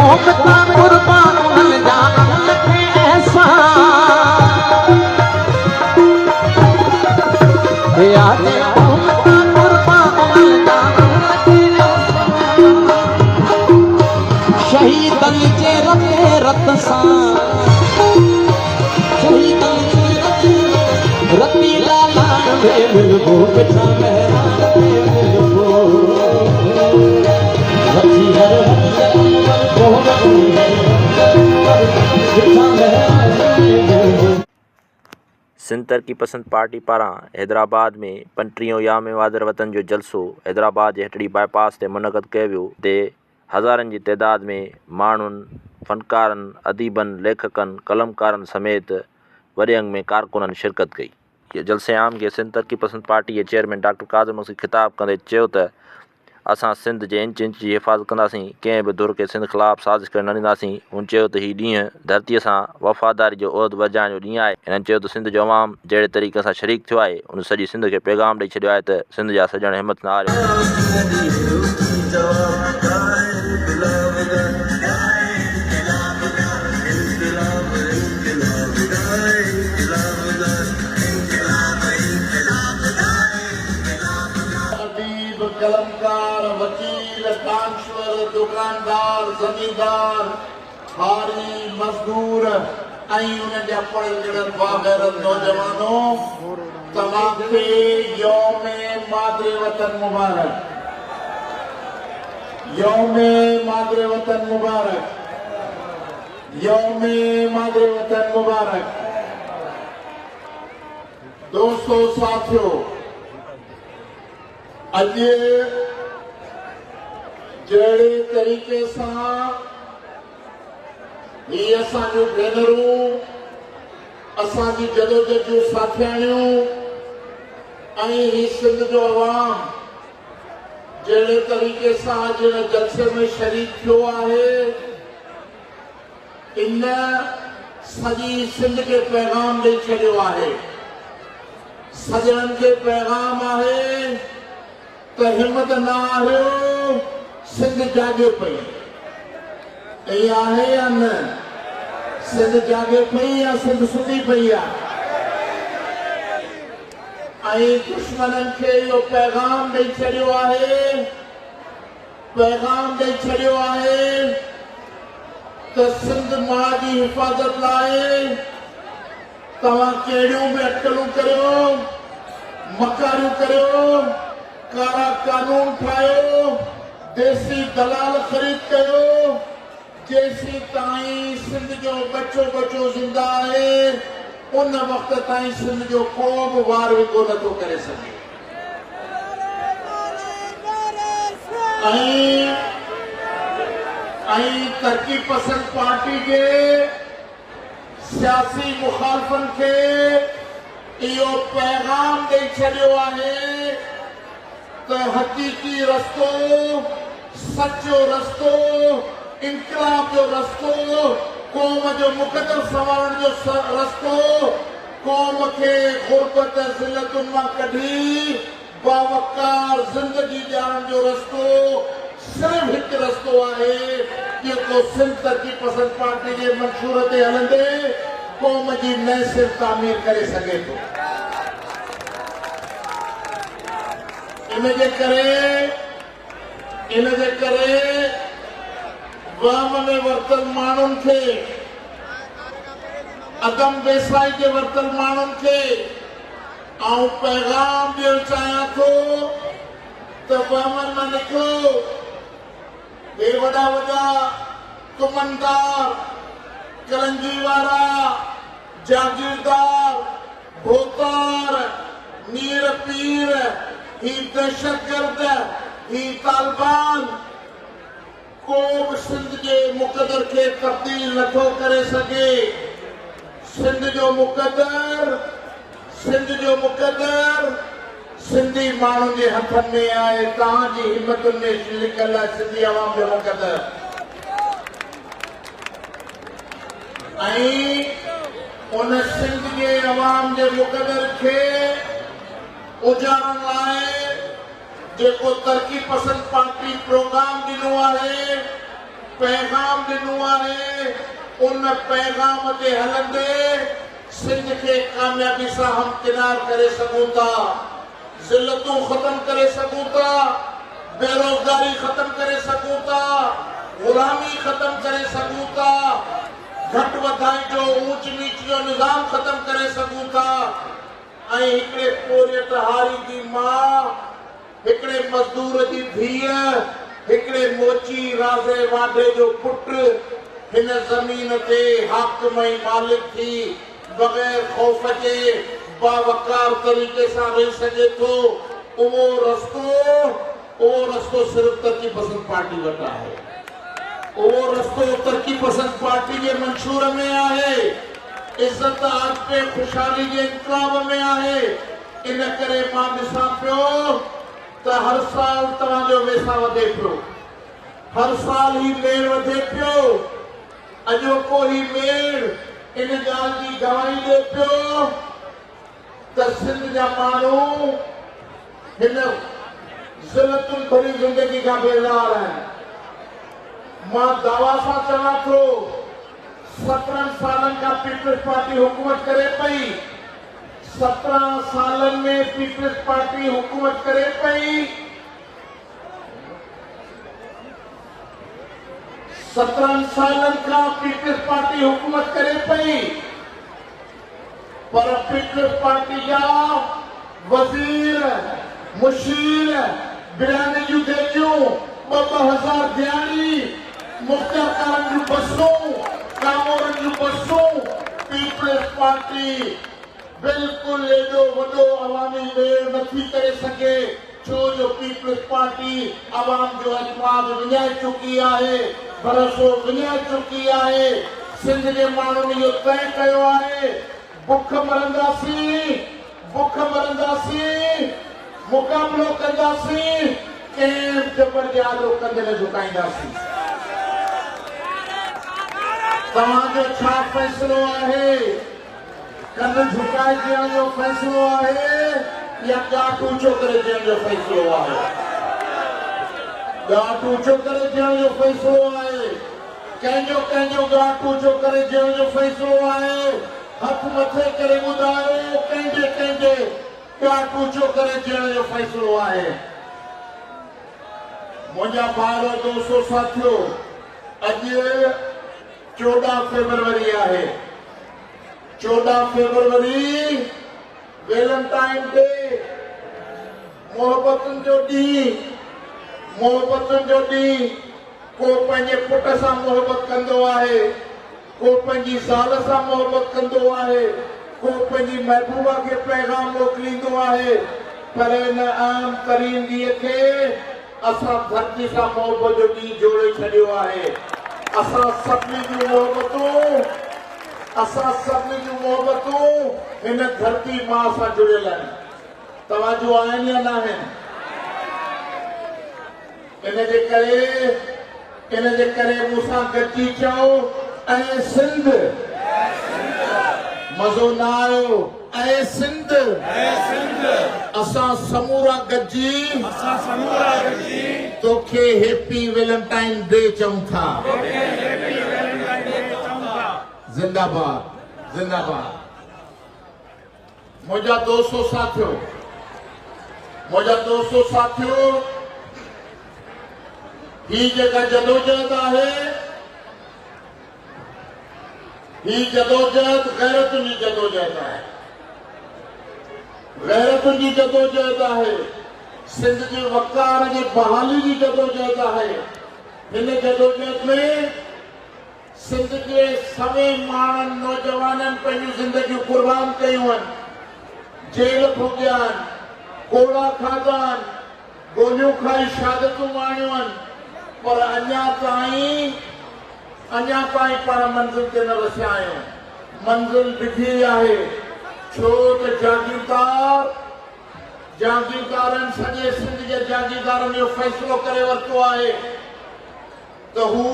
पिता कुर्बान उन्हनि जा लखे एहसान यादे पिता कुर्बान उन्हनि जा लखे एहसान शहीदनि जे रत सां शहीदनि जे रती लालान में मिलबो पिता मेहरान में मिलबो रती हर सिंध तरक़ी पसंद पार्टी पारां हैदराबाद में 35 याम वादर वतन जो जलसो हैदराबाद जे हटड़ी बाईपास ते मुनक़द कयो वियो ते हज़ारनि जी तइदाद में माण्हुनि फ़नकारनि अदीबनि लेखकनि कलमकारनि समेत वॾे अंग में कारकुननि शिरकत कई। ये जलसे आम के सिंध तरक़ी पसंद पार्टी जे चेयरमैन डॉक्टर कादिर मसीह ख़िताब कंदे चयो त असां सिंध जे इंच इंच जी हिफ़ाज़त कंदासीं, कंहिं बि दुर खे सिंध ख़िलाफ़ु साज़िश करणु न ॾींदासीं। हुन चयो त हीउ ॾींहुं धरतीअ सां वफ़ादारी जो उहिदु वॼाइण जो ॾींहुं आहे। हिननि चयो त सिंध जो अवाम जहिड़े तरीक़े सां शरीक थियो आहे उन सॼी सिंध खे पैगाम ॾेई छॾियो आहे त सिंध जा सॼण हिमत न हारियो। कलमकार वकील कांश्वर दुकानदार ज़मींदार हारी मजदूर ऐं उन जा पढ़ियल बाग़ैरत नौजवानों तमामखे यौम मादरे वतन मुबारक यौम मादरे वतन मुबारक यौम मादरे वतन मुबारक। दोस्तों साथियों अज जहिड़े तरीक़े सां ही असांजूं भेनरूं असांजी जदोजहद साथियाणियूं ऐं ही सिंध जो अवाम जहिड़े तरीक़े सां अॼु हिन जलसे में शरीक थियो आहे इन सॼी सिंध खे पैगाम ॾेई छॾियो आहे। सॼणनि खे पैगाम आहे त हिम्मत न हारियो, सिंध जागे पई। ईअं आहे या न? सिंध जागे पई या सिंध सुधी पई आहे? ऐं दुश्मननि खे इहो पैगाम ॾेई छॾियो आहे त सिंध मां जी हिफ़ाज़त लाइ तव्हां कहिड़ियूं बि अटकलूं करियो, मकारियूं करियो, कारा कानून ठाहियो, देसी दलाल ख़रीद कयो, जेसी ताईं सिंध जो बचो ज़िंदा आहे उन वक़्त ताईं सिंध जो को बि वार विको नथो करे सघे। ऐं तरक़ी पसंद पार्टी जे सियासी मुखालफ़नि खे इहो पैगाम ॾेई छॾियो आहे त हक़ीक़ी रस्तो, सचो रस्तो, इनकलाब जो रस्तो, क़ौम जो मुक़दर संवारण जो रस्तो, क़ौम खे ग़ुरबत ज़िल्लतुनि मां कढी बावकार ज़िंदगी ॾियारण जो रस्तो सिर्फ़ हिकु रस्तो आहे जेको सिंध तरक़ी पसंद पार्टी जे मंशूर ते हलंदे क़ौम जी नए सिर तामीर करे सघे थो। इन जे करे वाम में वरतल माण्हुनि खे, अदम बेसाई जे वरतल माण्हुनि खे आऊं पैगाम ॾियणु चाहियां थो त वामनि मां निकिरो। हे वॾा तुमनदार, कलंजी वारा, जागीरदार, भोतार, मीर पीर, ही दहशतगर्द, ही तालिबान को बि सिंध जे मुक़दर खे तब्दील नथो करे सघे। सिंध जो मुक़दर सिंधी माण्हुनि जे हथनि में आहे, तव्हांजी हिम्मतुनि में लिकल आहे सिंधी अवाम जो मुक़दर। ऐं उन सिंध जे अवाम जे मुक़दर खे उजाड़ण लाइ जेको तरक़ी पसंद पार्टी प्रोग्राम ॾिनो आहे पैगाम ॾिनो आहे, उन पैगाम ते हलंदे सिंध खे कामयाबी सां हमकिनार करे सघूं था, ज़िलतूं ख़तम करे सघूं था, बेरोज़गारी ख़तम करे सघूं था, ग़ुलामी ख़तम करे सघूं था, घटि वधाई जो ऊच नीच जो निज़ाम ख़तम करे सघूं था। ऐं हिकिड़े पोरियत हारी जी माउ, हिकिड़े मज़दूर जी धीअ, हिकिड़े मोची राज़े वाढे जो पुटु हिन ज़मीन ते हाकिम ऐं मालिक थी बग़ैर ख़ौफ़ जे बावकार तरीक़े सां रही सघे थो। उहो रस्तो सिर्फ़ तरक़ी पसंद पार्टी वटि आहे। उहो रस्तो तरक़ी पसंद पार्टी जे मंशूर में आहे, इज़त आबे ख़ुशहाली जे इनक़लाब में आहे। इन करे मां ॾिसां पियो त हर साल तव्हांजो वेसा वधे पियो, हर साल ही मेड़ वधे पियो। अॼोको ही मेड़ इन ॻाल्हि जी गवाही ॾिए पियो त सिंध जा माण्हू हिन ज़िलतुनि भरी ज़िंदगी खां बेज़ार आहिनि। मां दावा सां चवां थो, 17 सालनि खां पीपल्स पार्टी हुकूमत करे पई, 17 सालनि में पीपल्स पार्टी हुकूमत करे पई। 17 सालनि खां पीपल्स पार्टी हुकूमत करे पई, पर पीपल्स पार्टी जा वज़ीर, मुशीर, बिरयानी जूं देगियूं, 2000 दिहाड़ी, मुख़्तियारकारनि जूं बसूं, कामोरनि जूं बसूं, पीपल्स पार्टी बिल्कुलु एॾो वॾो अवामी मेड़ नथी करे सघे, छो जो पीपल्स पार्टी अवाम जो एतमाद विञाए चुकी आहे, भरोसो विञाए चुकी आहे। सिंध जे माण्हुनि इहो तय कयो आहे, बुख मरंदासीं, मुक़ाबिलो कंदासीं, कंहिं जबर जे आॾो कंध न झुकाईंदासीं। तव्हांजो छा फ़ैसिलो आहे? कंध झुकाए ॾियण जो फ़ैसिलो आहे या ॻाठ ऊचो करे ॾियण जो फ़ैसिलो आहे? ॻाठ ऊचो करे ॾियण जो फ़ैसिलो आहे। कंहिंजो ॻाठ ऊचो करे ॾियण जो फ़ैसिलो आहे। हथ मथे करे ॿुधायो कंहिंजे ॻाठ ऊचो करे ॾियण जो फ़ैसिलो आहे। मुंहिंजा भाउर दोस्तो साथियो, अॼु 14 फरवरी आहे। 14 फरवरी वैलेंटाइन डे, मोहब्बतुनि जो ॾींहुं। को पंहिंजे पुट सां मोहब्बत कंदो आहे, को पंहिंजी ज़ाल सां मोहब्बत कंदो आहे, को पंहिंजी महबूबा खे पैगाम मोकिलींदो आहे। पर इन आम तरीन ॾींहं खे असां धरती सां मोहब्बत जो ॾींहुं जोड़े छॾियो आहे। असां सभिनी जूं मोहब्बतूं हिन धरती मां सां जुड़ियल आहिनि। तव्हांजो आहिनि या न आहिनि? इन जे करे मूंसां गॾिजी चओ, ऐं सिंध। मज़ो न आयो? ऐं सिंध। असां समूरा गॾिजी तोखे हैप्पी वैलेंटाइन डे चऊं था। जिंदाबाद, जिंदाबाद। मुंहिंजा दोस्तो साथियो, ही जेका जदोजहद आहे, ही जदोजहद गैरतुनि जी जदोजहद आहे। गैरतुनि जी जदोजहद आहे, सिंध जे वक़ार जी बहाली जी जदोजहद आहे। हिन जदोजहद में सिंध जे सवे माण्हुनि नौजवाननि पंहिंजूं ज़िंदगियूं क़ुर्बान कयूं आहिनि, जेल भुॻिया आहिनि, कोड़ा खाधा आहिनि, गोलियूं खाई शहादतूं माणियूं आहिनि, पर अञा ताईं पाण मंज़िल ते न रसिया आहियूं। मंज़िल ॾिठी आहे, छो त जागीरदारनि सॼे सिंध जे जागीरदारनि इहो फ़ैसिलो करे वरितो आहे त हू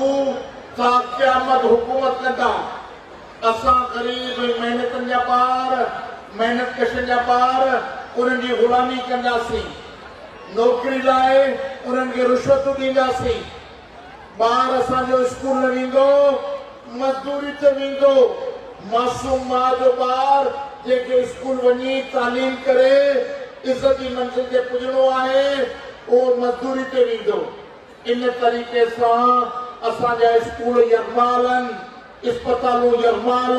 ता क़यामत हुकूमत कंदा। असां ग़रीब महिनतनि जा ॿार, महिनत कशनि जा ॿार, उन्हनि जी ग़ुलामी कंदासीं, नौकिरी लाइ उन्हनि खे रिश्वतूं ॾींदासीं, ॿार असांजो स्कूल न वेंदो, मज़दूरी ते वेंदो। मासूम माउ जो ॿार जेके स्कूल वञी तालीम करे इज़त जी मंज़िल ते पुॼणो आहे, उहो मज़दूरी ते वेंदो। इन तरीक़े सां असांजा स्कूल यरमाल, अस्पतालूं यरमाल,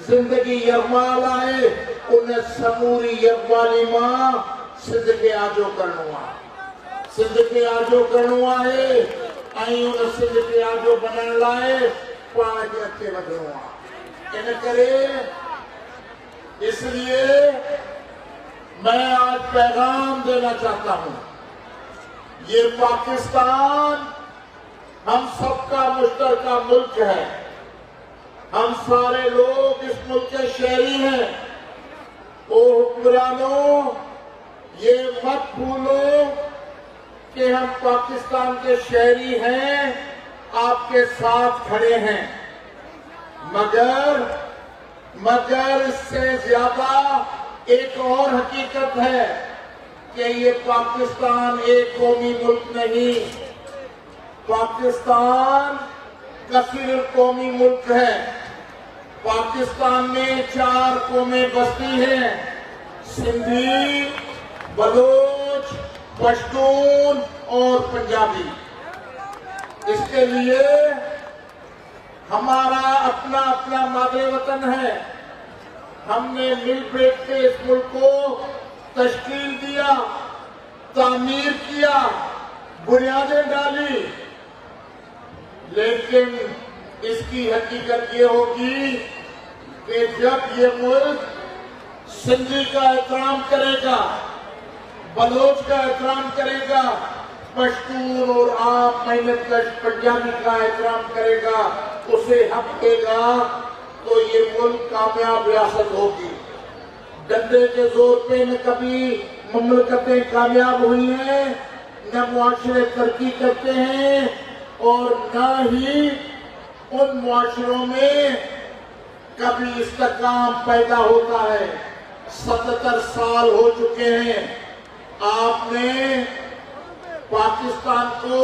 ज़िंदगी यरमाल आहे। उन समूरी यरमाली मां सिंध खे आजो करणो आहे, सिंध खे आजो करणो आहे ऐं उन सिंध खे आजो बनाइण लाइ पाण खे अॻिते वधणो आहे। इन करे इसलिए मैं आज पैगाम देना चाहता हूं, ये पाकिस्तान हम सबका मुश्तरका मुल्क है। हम सारे लोग इस मुल्क के शहरी हैं। ओ हुक्मरानों, ये मत भूलो कि हम पाकिस्तान के शहरी हैं, आपके साथ खड़े हैं। मगर इससे ज्यादा एक और हकीकत है कि ये पाकिस्तान एक कौमी मुल्क नहीं, पाकिस्तान कसीर कौमी मुल्क है। पाकिस्तान में 4 कौमें बसती हैं, सिंधी, बलोच, पश्तून और पंजाबी। इसके लिए हमारा अपना अपना मादरे वतन है। हमने मिल बैठ के इस मुल्क को तश्कील दिया, तामीर किया, बुनियादें डाली, लेकिन इसकी हकीकत ये होगी कि जब ये मुल्क सिंधी का एहतराम करेगा, बलोच का एहतराम करेगा, पश्तून और आम मेहनतकश पंजाबी का एहतराम करेगा, उसे हक देगा, तो ये मुल्क कामयाब रियासत होगी। डंडे के जोर पे न कभी ममलकतें कामयाब हुई हैं, न मुआशरे तरक्की करते हैं, और न ही उन मुआशरों में कभी इस्तेकाम पैदा होता है। 77 साल हो चुके हैं। आपने पाकिस्तान को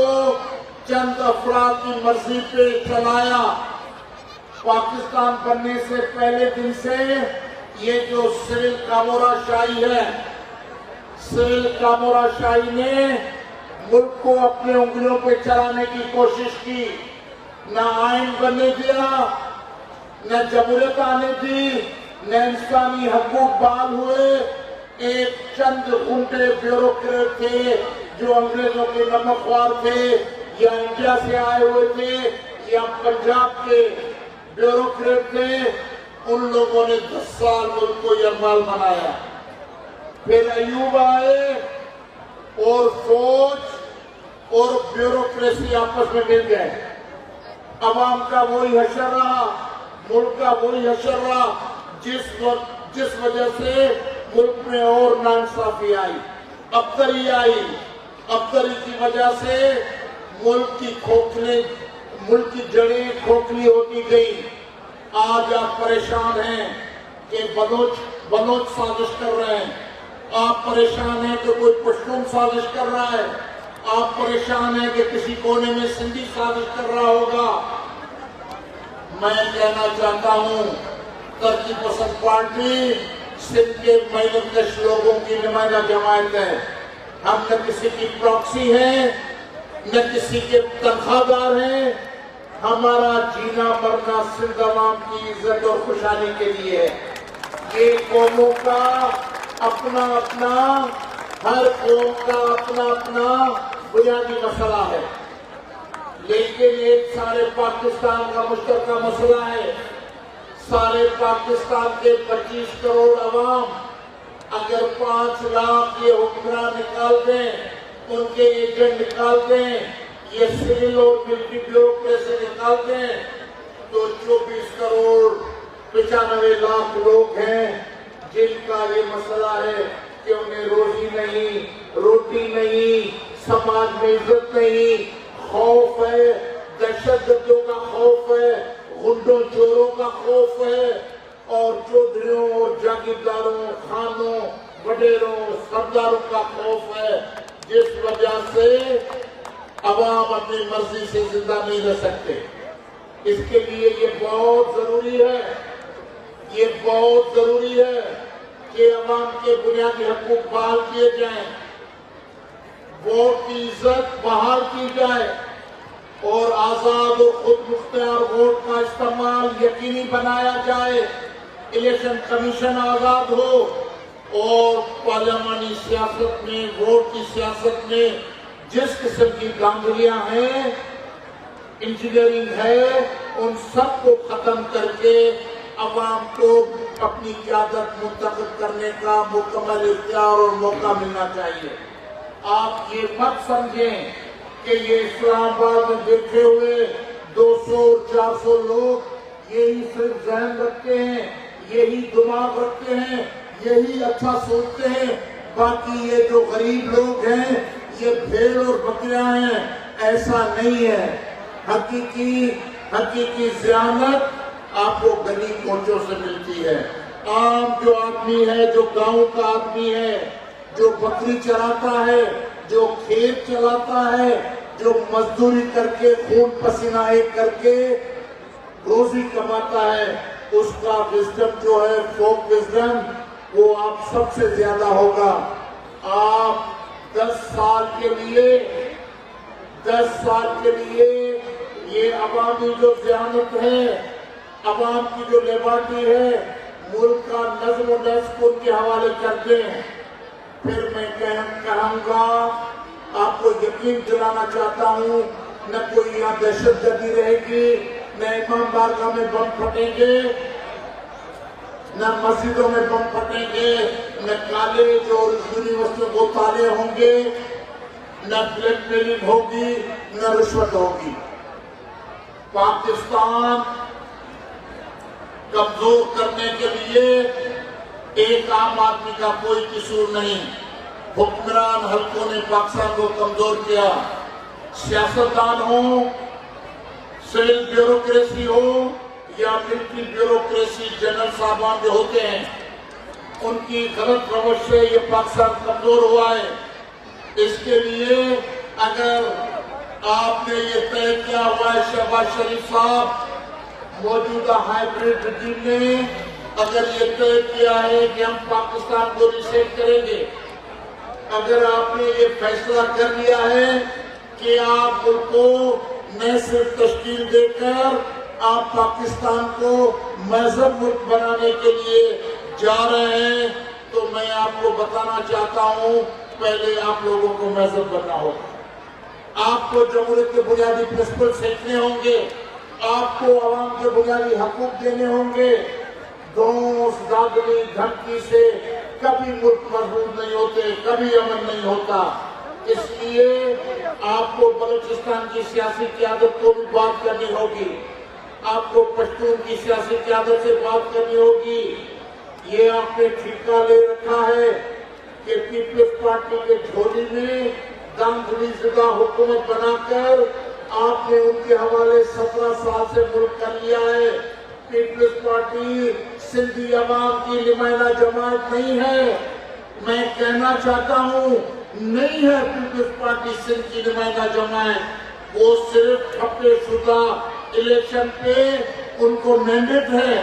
चंद अफराद की मर्जी पे चलाया। पाकिस्तान बनने से पहले दिन से ये जो सिविल कामोराशाही है, सिविल कामोराशाही ने मुल्क को अपने उंगलियों पे चलाने की कोशिश की। न आइन बनने दिया, न जमहूरियत आने दी, न इंसानी हकूक बहाल हुए। एक चंद गुंडे ब्यूरोक्रेट थे जो अंग्रेजों के नमकवार थे, या इंडिया से आए हुए थे, या पंजाब के ब्यूरोक्रेट थे। उन लोगों ने 10 साल मुल्क को यरमाल बनाया। फिर अयूब आए और फौज और ब्यूरोक्रेसी आपस में मिल गए। अवाम का वही हशर रहा, मुल्क का वही हशर रहा, जिस वजह से मुल्क में और नाइंसाफी आई, अबतरी आई। अबतरी की वजह से मुल्क की जड़ें खोखली होती गई। आज आप परेशान हैं कि बलोच साजिश कर रहे हैं, आप परेशान हैं कि कोई पश्तून साजिश कर रहा है, आप परेशान हैं कि किसी कोने में सिंधी साजिश कर रहा होगा। मैं कहना चाहता हूं, तरक्की पसंद पार्टी सिंध के मेहनतकश लोगों की नुमाइंदा जमायत है। हम न किसी की प्रॉक्सी हैं, न किसी के तनख्वाहदार हैं। हमारा जीना मरना सिंध अवाम की इज्जत और खुशहाली के लिए है। ये कौमों का अपना अपना, हर कौम का अपना अपना बुनियादी मसला है, लेकिन एक सारे पाकिस्तान का मुश्तरका मसला है। सारे पाकिस्तान के 25 करोड़ अवाम अगर 5 लाख ये हुक्मरान निकाल दें, उनके एजेंट निकाल दें, ये सिविल और मिलिट्री ब्यूरोक्रेसी निकाल दें, तो 24 करोड़ 95 लाख लोग हैं जिनका ये मसला है कि उन्हें रोजी नहीं, रोटी नहीं, समाज में इज्जत नहीं, खौफ है, दहशतगर्दों का खौफ है, गुंडों चोरों का खौफ है, और चौधरियों और जागीरदारों, खानों, वडेरों, सरदारों का खौफ है। जिस वजह से अवाम अपनी मर्जी से जिंदा नहीं रह सकते। इसके लिए ये बहुत जरूरी है, ये बहुत जरूरी है कि अवाम के बुनियादी हकूक बहाल किए जाएं, वोट की इज्जत बहाल की जाए और आजाद और खुद मुख्तियार वोट का इस्तेमाल यकीनी बनाया जाए। इलेक्शन कमीशन आजाद हो और पार्लियामानी सियासत में, वोट की सियासत में जिस किस्म की धांधलियां हैं, इंजीनियरिंग है, उन सब को खत्म करके अवाम को अपनी क़यादत मुंतखब करने का मुकम्मल इख्तियार और मौका मिलना चाहिए। आप ये मत समझें कि ये इस्लामाबाद में बैठे हुए 200 और 400 लोग यही सिर्फ ज़हन रखते हैं, यही दिमाग रखते हैं, यही अच्छा सोचते हैं, बाकी ये जो गरीब लोग हैं ये भेड़ और बकरियां हैं, ऐसा नहीं है। हकीकी ज़ियानत आपको गली कोचों से मिलती है। आम जो आदमी है, जो गांव का आदमी है, जो बकरी चराता है, जो खेत चलाता है, जो मजदूरी करके खून पसीना एक करके रोजी कमाता है, उसका विजडम जो है, फोक विजडम, वो आप सबसे ज्यादा होगा। आप 10 साल के लिए ये अवामी जो ज़ियानत है, अवाम की जो लिबर्टी है, मुल्क का नज़्म व नस्क उनके हवाले कर दें। फिर मैं कहूँगा, आपको यकीन दिलाना चाहता हूँ, न कोई यहाँ दहशतगर्दी रहेगी, न इमाम बारगाह में बम फटेंगे, न मस्जिदों में बम फटेंगे, न कॉलेज और यूनिवर्सिटियों को ताले होंगे, न ब्लैकमेलिंग होगी, न रिश्वत होगी। पाकिस्तान कमजोर करने के लिए एक आम आदमी का कोई कसूर नहीं। हुक्मरान हल्कों ने पाकिस्तान को कमजोर किया। सियासतदान हो, सिविल ब्यूरोक्रेसी हो या मिलिट्री ब्यूरोक्रेसी, जनरल साहबान जो होते हैं, उनकी गलत रवश से ये पाकिस्तान कमजोर हुआ है। इसके लिए अगर आपने ये तय किया हुआ है, शहबाज शरीफ साहब, मौजूदा हाइब्रिड रजीम ने अगर ये तय किया है कि हम पाकिस्तान को रीसेट करेंगे, अगर आपने ये फैसला कर लिया है कि आप मुल्क को न सिर्फ तश्कील देकर आप पाकिस्तान को महजब मुल्क बनाने के लिए जा रहे हैं, तो मैं आपको बताना चाहता हूं, पहले आप लोगों को महजब बनना होगा। आपको जमहूरियत के बुनियादी प्रिंसिपल सीखने होंगे, आपको आवाम के बुनियादी हकूक देने होंगे। दोस्त दादरी धमकी से कभी मुल्क मजबूत नहीं होते, कभी अमन नहीं होता। इसलिए आपको बलूचिस्तान की सियासी क़यादत को भी बात करनी होगी, आपको पश्तून की सियासी क़यादत से बात करनी होगी। ये आपने ठेका ले रखा है कि पीपल्स पार्टी के झोली में दांधली ज़दा हुकूमत बनाकर आपने उनके हवाले 17 साल से मुल्क कर लिया है। पीपल्स पार्टी सिंधी अवाम की नुमाइंदा जमात नहीं है। मैं कहना चाहता हूँ, नहीं है पीपल्स पार्टी सिंध की नुमाइंदा जमात। वो सिर्फ ठप्पेशुदा इलेक्शन पे उनको मैंडेट है,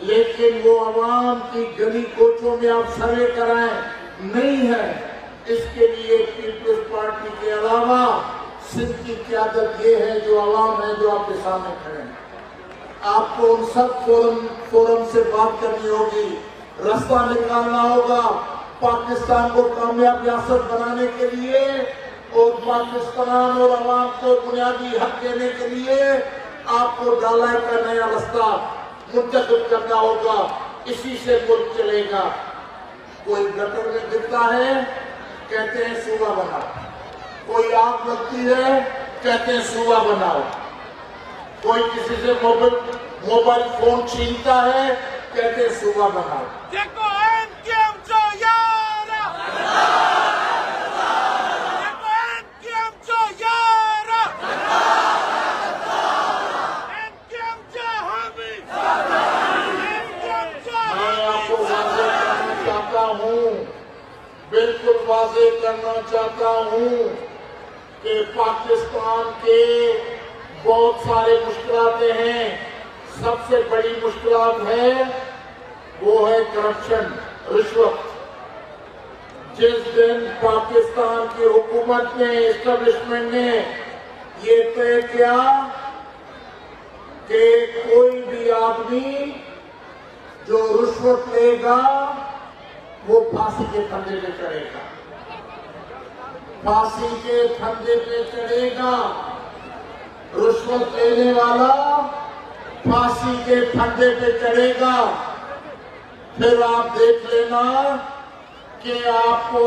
लेकिन वो अवाम की गली कोचों में आप सर्वे कराएं, नहीं है। इसके लिए पीपल्स पार्टी के अलावा सिंध की क़यादत ये है जो अवाम है, जो आपके सामने खड़े हैं। आपको उन सब फोरम से बात करनी होगी, रास्ता निकालना होगा पाकिस्तान को कामयाब रियासत बनाने के लिए, और पाकिस्तान और अवाम को बुनियादी हक देने के लिए आपको ढलाई का नया रास्ता मुंतखब करना होगा। इसी से मुल्क चलेगा। कोई गटर में गिरता है, कहते हैं सूबा बनाओ। कोई आग लगती है, कहते हैं सूबा बनाओ। कोई किसी से मोबाइल फोन छीनता है, कहते हैं सूबा बनाओ। बिल्कुल वाज़ेह करना चाहता हूँ कि पाकिस्तान के बहुत सारे मुश्किलातें हैं। सबसे बड़ी मुश्किलात है वो है करप्शन, रिश्वत। जिस दिन पाकिस्तान की हुकूमत ने, एस्टेब्लिशमेंट ने ये तय किया कि कोई भी आदमी जो रिश्वत लेगा वो फांसी के फंदे पे चढ़ेगा, फांसी के फंदे पे चढ़ेगा। रिश्वत लेने वाला फांसी के फंदे पे चढ़ेगा। फिर आप देख लेना कि आपको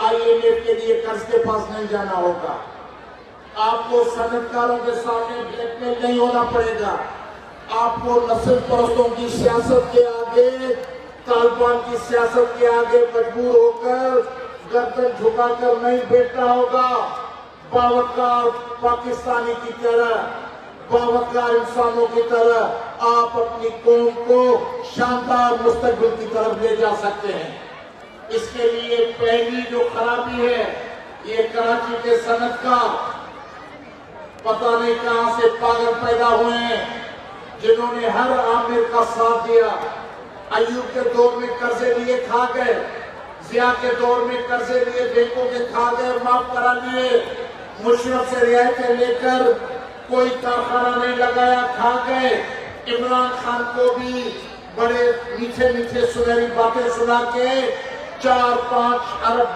IMF के लिए कर्ज के पास नहीं जाना होगा, आपको सनतकारों के सामने ब्लैकमेल नहीं होना पड़ेगा, आपको नस्ल परस्तों की सियासत के आगे, तालिबान की सियासत के आगे मजबूर होकर गर्दन झुकाकर नहीं बैठना होगा। बावकार पाकिस्तानी की तरह, बावकार इंसानों की तरह आप अपनी कौम को शानदार मुस्तकबिल की तरफ ले जा सकते हैं। इसके लिए पहली जो खराबी है ये कराची के सनतकार, पता नहीं कहां से पागल पैदा हुए हैं जिन्होंने हर आमिर का साथ दिया। अयूब के दौर में कर्जे लिए खा गए, जिया के दौर में कर्जे लिए बैंकों के खा गए और माफ करा लिए। मुशर्रफ से रियायतें लेकर कोई कारखाना नहीं लगाया, खा गए। इमरान खान को भी बड़े मीठे मीठे सुनहरी बातें सुना के 4-5 अरब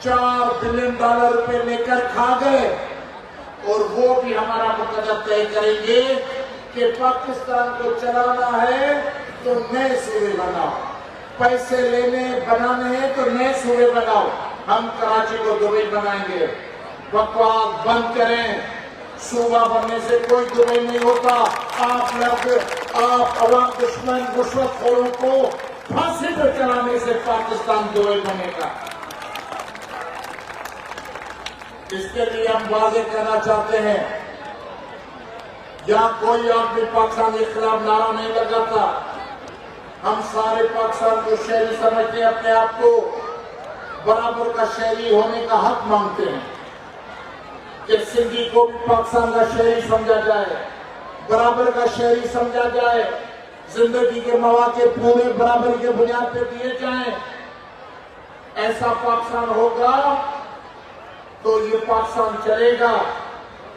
$4 बिलियन रुपए लेकर खा गए। और वो भी हमारा मुकद्दर तय करेंगे कि पाकिस्तान को चलाना है तो नए सूबे बनाओ, पैसे लेने बनाने हैं तो नए सूबे बनाओ। हम कराची को दुबई बनाएंगे। बकवास बंद करें, सूबा बनने से कोई दुबई नहीं होता। आप अवाम दुश्मन रिश्वतखोरों को फांसी पर चलाने से पाकिस्तान दुबई बनेगा। इसके लिए हम वादे करना चाहते हैं, या कोई आदमी पाकिस्तान के खिलाफ नारा नहीं लगाता। हम सारे पाकिस्तान को शहरी समझते हैं, अपने आप को बराबर का शहरी होने का हक मांगते हैं कि सिंधी को भी पाकिस्तान का शहरी समझा जाए, बराबर का शहरी समझा जाए, जिंदगी के मौके पूरे बराबर के बुनियाद पे दिए जाएं। ऐसा पाकिस्तान होगा तो ये पाकिस्तान चलेगा।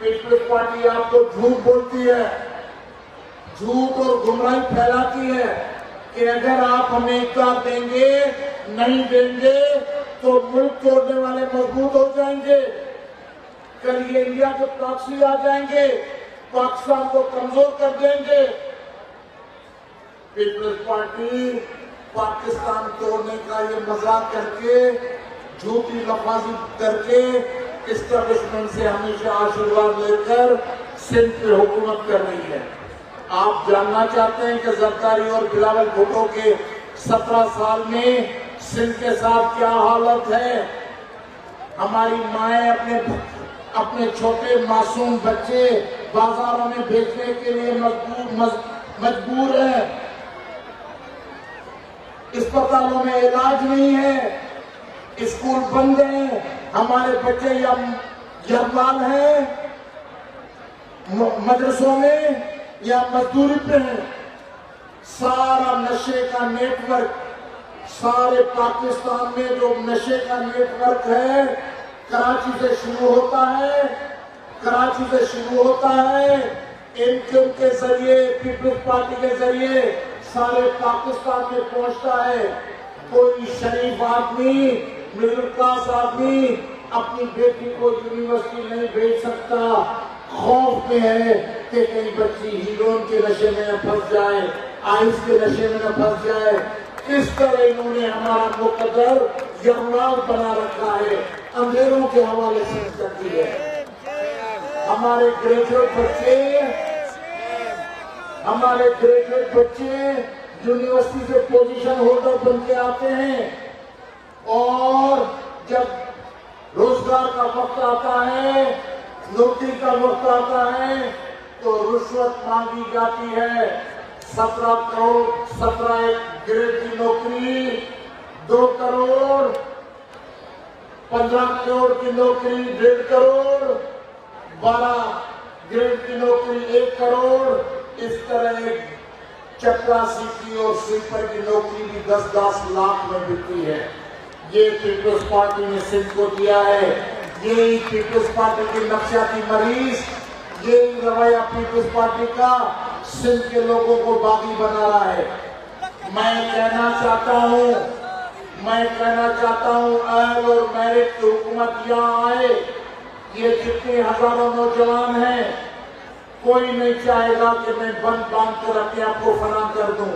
पीपल्स पार्टी आपको झूठ बोलती है, झूठ और गुमराही फैलाती है कि अगर आप हमें इख्तियार देंगे, नहीं देंगे तो मुल्क तोड़ने वाले मजबूत हो जाएंगे। कल ये इंडिया के प्रॉक्सी आ जाएंगे, पाकिस्तान को कमजोर कर देंगे। पीपल्स पार्टी पाकिस्तान तोड़ने का ये मजाक करके, झूठी लफाजी करके एस्टेब्लिशमेंट से हमेशा आशीर्वाद लेकर सिंध की हुकूमत कर रही है। आप जानना चाहते हैं कि जरदारी और बिलावल भुट्टो के 17 साल में सिंध के साथ क्या हालत है। हमारी माएं अपने छोटे मासूम बच्चे बाजारों में बेचने के लिए मजबूर है। अस्पतालों में इलाज नहीं है, स्कूल बंद हैं, हमारे बच्चे यरबाल हैं, मदरसों में या मजदूरी पे हैं। सारा नशे का नेटवर्क, सारे पाकिस्तान में जो नशे का नेटवर्क है कराची से शुरू होता है, कराची से शुरू होता है। इनकम के जरिए, पीपल्स पार्टी के जरिए सारे पाकिस्तान में पहुंचता है। कोई शरीफ आदमी, मिडिल क्लास आदमी अपनी बेटी को यूनिवर्सिटी नहीं भेज सकता, खौफ में है कि कहीं बच्ची हीरोइन के नशे में न फंस जाए, आइस के नशे में न फंस जाए। इस तरह इन्होंने हमारा मुकद्दर यमराज बना रखा है, अंधेरों के हवाले से करती है। हमारे ग्रेजुएट बच्चे यूनिवर्सिटी से पोजीशन होल्डर बन के आते हैं और जब रोजगार का वक्त आता है, नौकरी का वक्त आता है तो रिश्वत मांगी जाती है। 17 करोड़ 17 ग्रेड की नौकरी 2 करोड़ 15 करोड़ की नौकरी 1.5 करोड़, 12 ग्रेड की नौकरी 1 करोड़, इस तरह चपरासी की और स्वीपर की नौकरी भी 10-10 लाख में बिकती है। ये पीपल्स पार्टी ने सिंध को दिया है। ये पीपल्स पार्टी की नक्शाती मरीज, ये रवैया पीपल्स पार्टी का सिंध के लोगों को बागी बना रहा है। मैं कहना चाहता हूँ अहल और मेरिट की हुकूमत यहाँ आए। ये जितने हजारों नौजवान हैं, कोई नहीं चाहेगा कि मैं बंद बांध कर अपने आप को फना कर दूं।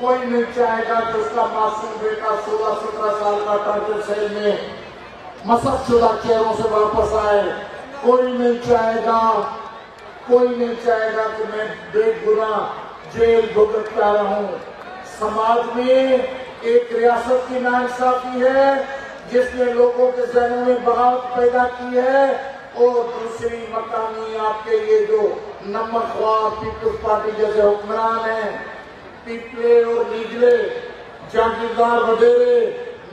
कोई नहीं चाहेगा कि उसका मासूम बेटा 16-17 साल का टॉर्चर सेल में मसकशुदा चेहरों से वापस आए। कोई नहीं चाहेगा कि मैं बेगुनाह जेल भुगतता रहूं। समाज में एक रियासत की नाइंसाफी है जिसने लोगों के जहनों में बगावत पैदा की है, और दूसरी मकामी आपके ये जो नमकख्वार पीपल्स पार्टी जैसे हुक्मरान हैं, पिपले और नीगले, जागीरदार वडेरे,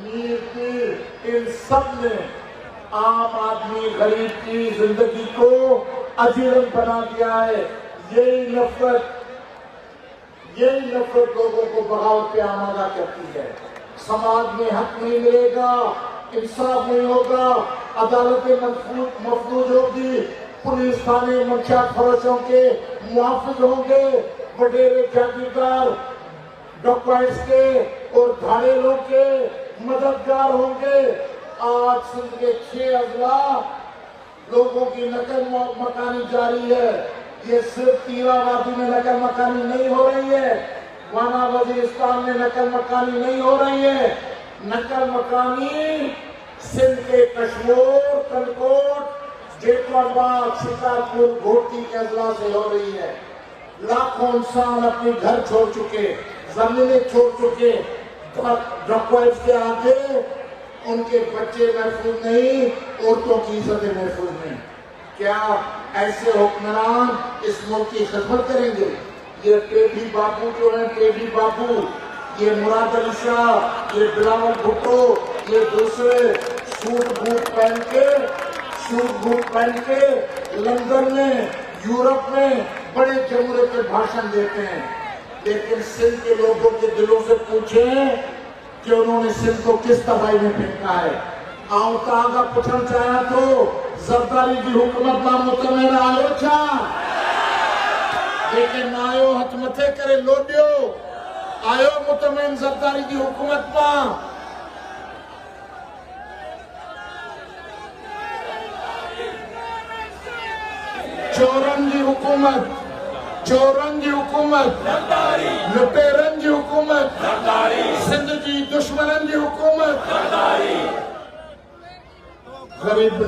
मीर पीर, इन सब ने आम आदमी गरीब की जिंदगी को अजीरन बना दिया है। यही नफरत लोगों को बगावत पे आमादा करती है। समाज में हक नहीं मिलेगा, इंसाफ नहीं होगा, अदालतें मफलूज होगी, पुलिस थाने मंशियात फरोशों के मुआफिज होंगे, वडेरे जागीरदार डॉक्टर्स के और धाड़ेलों के मददगार होंगे। आज सिंध के 6 अजला लोगों की नकल मकानी जारी है। ये सिर्फ तीराबादी में नकल मकानी नहीं हो रही है, वाना वजीरिस्तान में नकल मकानी नहीं हो रही है। नकल मकानी सिंध के कश्मीर, कनकोट, जेतलाबाद, शिकारपुर, घोटी के अजला से हो रही है। लाखों इंसान अपने घर छोड़ चुके, जमीनें छोड़ चुके, डॉक्टर्स के आगे उनके बच्चे महफूज नहीं, औरतों की इज्जतें महफूज नहीं। क्या ऐसे हुक्मरान इस मुल्क की खिदमत करेंगे? ये टेढ़ी बाबू जो है, टेढ़ी बाबू, ये मुराद अली शाह, ये बिलावल भुट्टो, ये दूसरे सूट बूट पहन के लंदन में, यूरोप में बड़े जमूरे के भाषण देते हैं। लेकिन सिंध के लोगों के दिलों से पूछें कि उन्होंने सिंध को किस तबाही में फेंका है। आगा पुछण चाहे तो जरदारी की हुकूमत में मुतमिन आयो छा, लेकिन आयो हथ मथे करे लोडियो, आयो मुतमिन जरदारी की हुकूमत में। चोरन की हुकूमत, लुटेरन की हुकूमत, सिंध की दुश्मनन की हुकूमत, गरीब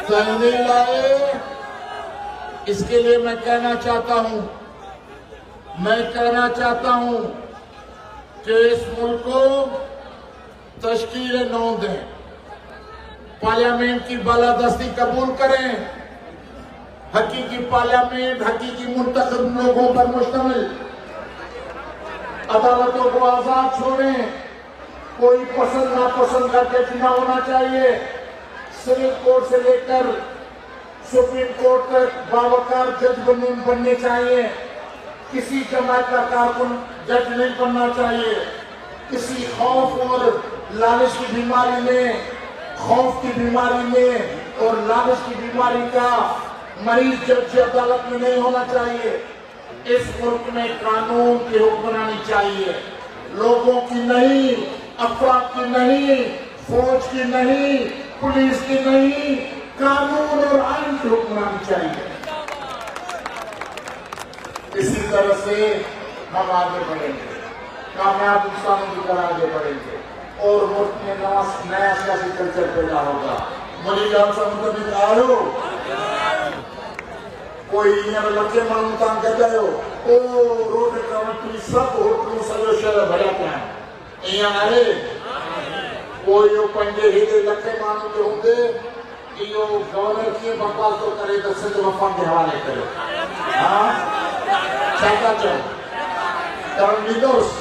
कहने लाए। इसके लिए मैं कहना चाहता हूं कि इस मुल्क को तश्कील नौ दें, पार्लियामेंट की बालादस्ती कबूल करें, हकीकी पार्लियामेंट हकीकी मुंतखब लोगों पर मुश्तमिल, अदालतों को आजाद छोड़ें, कोई पसंद नापसंद का जज न होना चाहिए। सिविल कोर्ट से लेकर सुप्रीम कोर्ट तक बावकार जज बनने चाहिए। किसी जमात का कारकुन जज नहीं बनना चाहिए। किसी खौफ और लालच की बीमारी में, खौफ की बीमारी में और लालच की बीमारी का मरीज जज अदालत में नहीं होना चाहिए। इस मुल्क में कानून की हुक्मरानी चाहिए, लोगों की नहीं, अफराद की नहीं, फौज की नहीं, पुलिस की नहीं, कानून और आइन की हुक्मरानी चाहिए। इसी तरह से हम आगे बढ़ेंगे, कामयाब इंसानों की तरह आगे बढ़ेंगे और मुल्क में नया सियासी कल्चर पैदा होगा। मुझे जान समुद्र आयो कोई लगे माण्हू तव्हां गॾायो ओ रोड कवंटी सभु होटलूं सॼो शहर भरिया पिया आहिनि, ईअं आहे। पोइ इहो पंहिंजे हेॾे लखे माण्हू जो हूंदे इहो गवर्नर कीअं बकवास थो करे त सिंध वफ़ाक़ जे हवाले कयो। हा छा था चओ, करणु ॾींदोसि?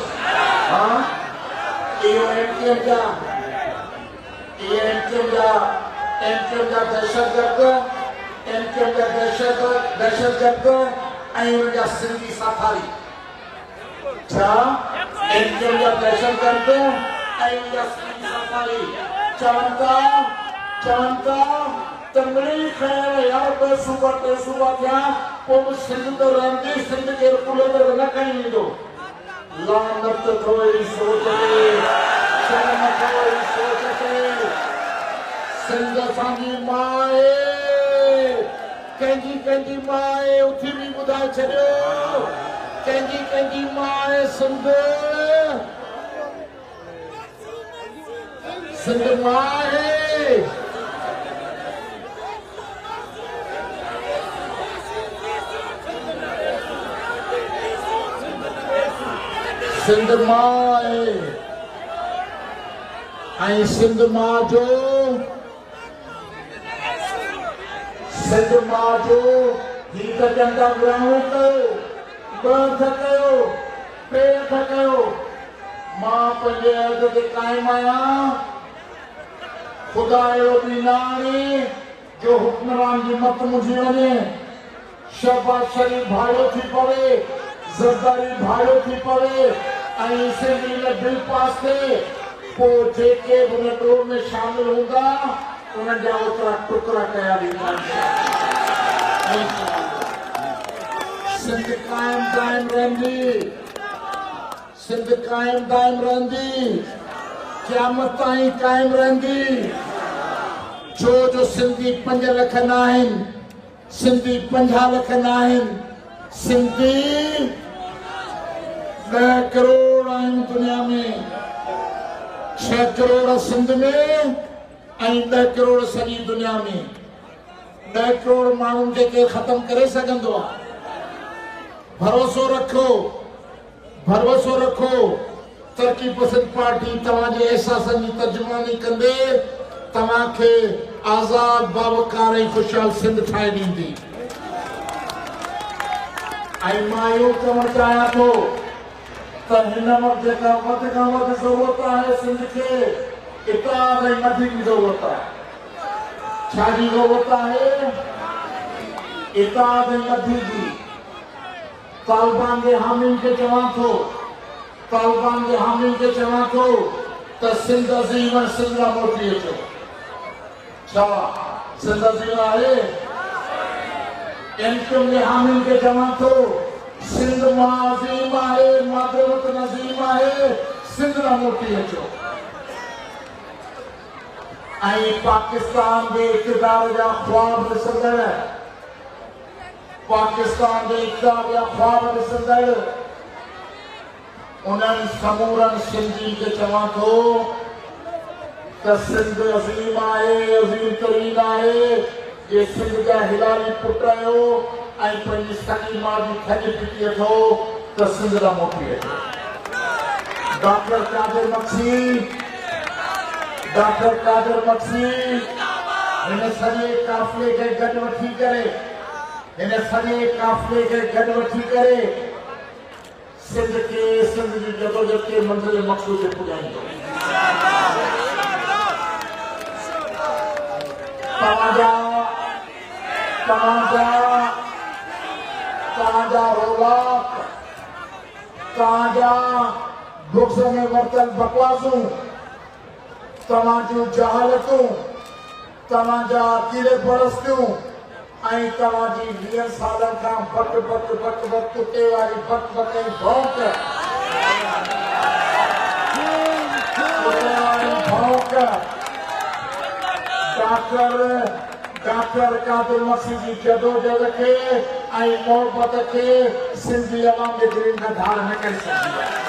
हाँ इहो एमकेएम जा दहशतगर्द ऐं उन जा सिंधी साथारी छा एमकेएम जा दहशतगर्द ऐं उन जा सिंधी साथारी चवनि था त मिली ख़ैर यार ॿ सूबा टे सूबा थिया पोइ बि सिंध त रहंदी सिंध खे कुले ते न खणी ईंदो लानत अथव अहिड़ी सोच ते शर्म अथव अहिड़ी सोच ते सिंध असांजी मां आहे कंहिंजी मां आहे उथी बि ॿुधाए छॾियो कंहिंजी मां आहे सिंध मां आहे सिंध मां आहे ऐं सिंध मां जो ही त चवंदा विरहाङो कयो ॿ हथ कयो टे हथ कयो मां पंहिंजे अर्ज़ ते क़ाइमु आहियां ख़ुदा अहिड़ो बि न आहे जो हुक्मरान जी मत मुंझी वञे शहबाज़ शरीफ़ भाड़ो थी पवे ज़रदारी भाड़ो थी पवे ऐं असेंबली में बिल पास थिए पोइ जेके बि उन ड्रोह में शामिल हूंदा उन्हनि जा ओतिरा टुकड़ा कया वेंदा सिंध काइम दाइम रहंदी क़यामत ताईं काइम रहंदी जो सिंधी 5 लख न आहिनि सिंधी 50 लख न आहिनि सिंधी 10 करोड़ आहिनि दुनिया में 6 करोड़ सिंध में ऐं 10 करोड़ सॼी दुनिया में 10 करोड़ माण्हुनि खे केरु ख़तमु करे सघंदो आहे भरोसो रखो तरक़ी पसंद पार्टी तव्हांजे एहसासनि जी तर्जुमानी कंदे तव्हांखे आज़ाद बावकार ऐं ख़ुशहाल सिंध ठाहे ॾींदी ऐं मां इहो चवणु चाहियां थो त हिन वक़्तु जेका वधि खां वधि ज़रूरत आहे सिंध खे इताद ऐं मधी जी ज़रूरत आहे छाजी ज़रूरत आहे इताद ऐं मधी जी तालिबान जे हामियुनि खे चवां थो त सिंध अज़ीम ऐं सिंध लाइ मोटी अचो छा सिंध अज़ीम आहे एमकेएम जे हामियुनि खे चवां थो सिंध मां अज़ीम आहे मादरवत नज़ीम आहे सिंध लाइ मोटी अचो ऐं पाकिस्तान जे इक़्तिदार जा ख्वाब ॾिसंदड़ उन्हनि समूरनि सिंधी खे चवां थो त सिंध अज़ीम आहे अज़ीम तरीन आहे जे सिंध जा हिलाली पुट आहियो ऐं पंहिंजी सॻी माउ जी खॼ पिटी अथो त सिंध लाइ मोटी अचो डॉक्टर कादिर मक्सी हिन सॼे काफ़िले खे गॾु वठी करे सिंध जी जदोजहद खे मंज़िल मक़सूद ते पुॼाईंदो तव्हांजा रौलाक तव्हांजा बुक्स में वरतल बकवासूं तव्हांजूं जहालतूं तव्हांजा अक़ीदे परस्तियूं ऐं तव्हांजी 20 सालनि खां बक टुटे वारी बक ऐं भौंक डॉक्टर कादिर मक्सी जी जदोजहद खे ऐं मोहबत खे सिंधी अवाम जे दिलनि खां धार न करे सघंदी आहे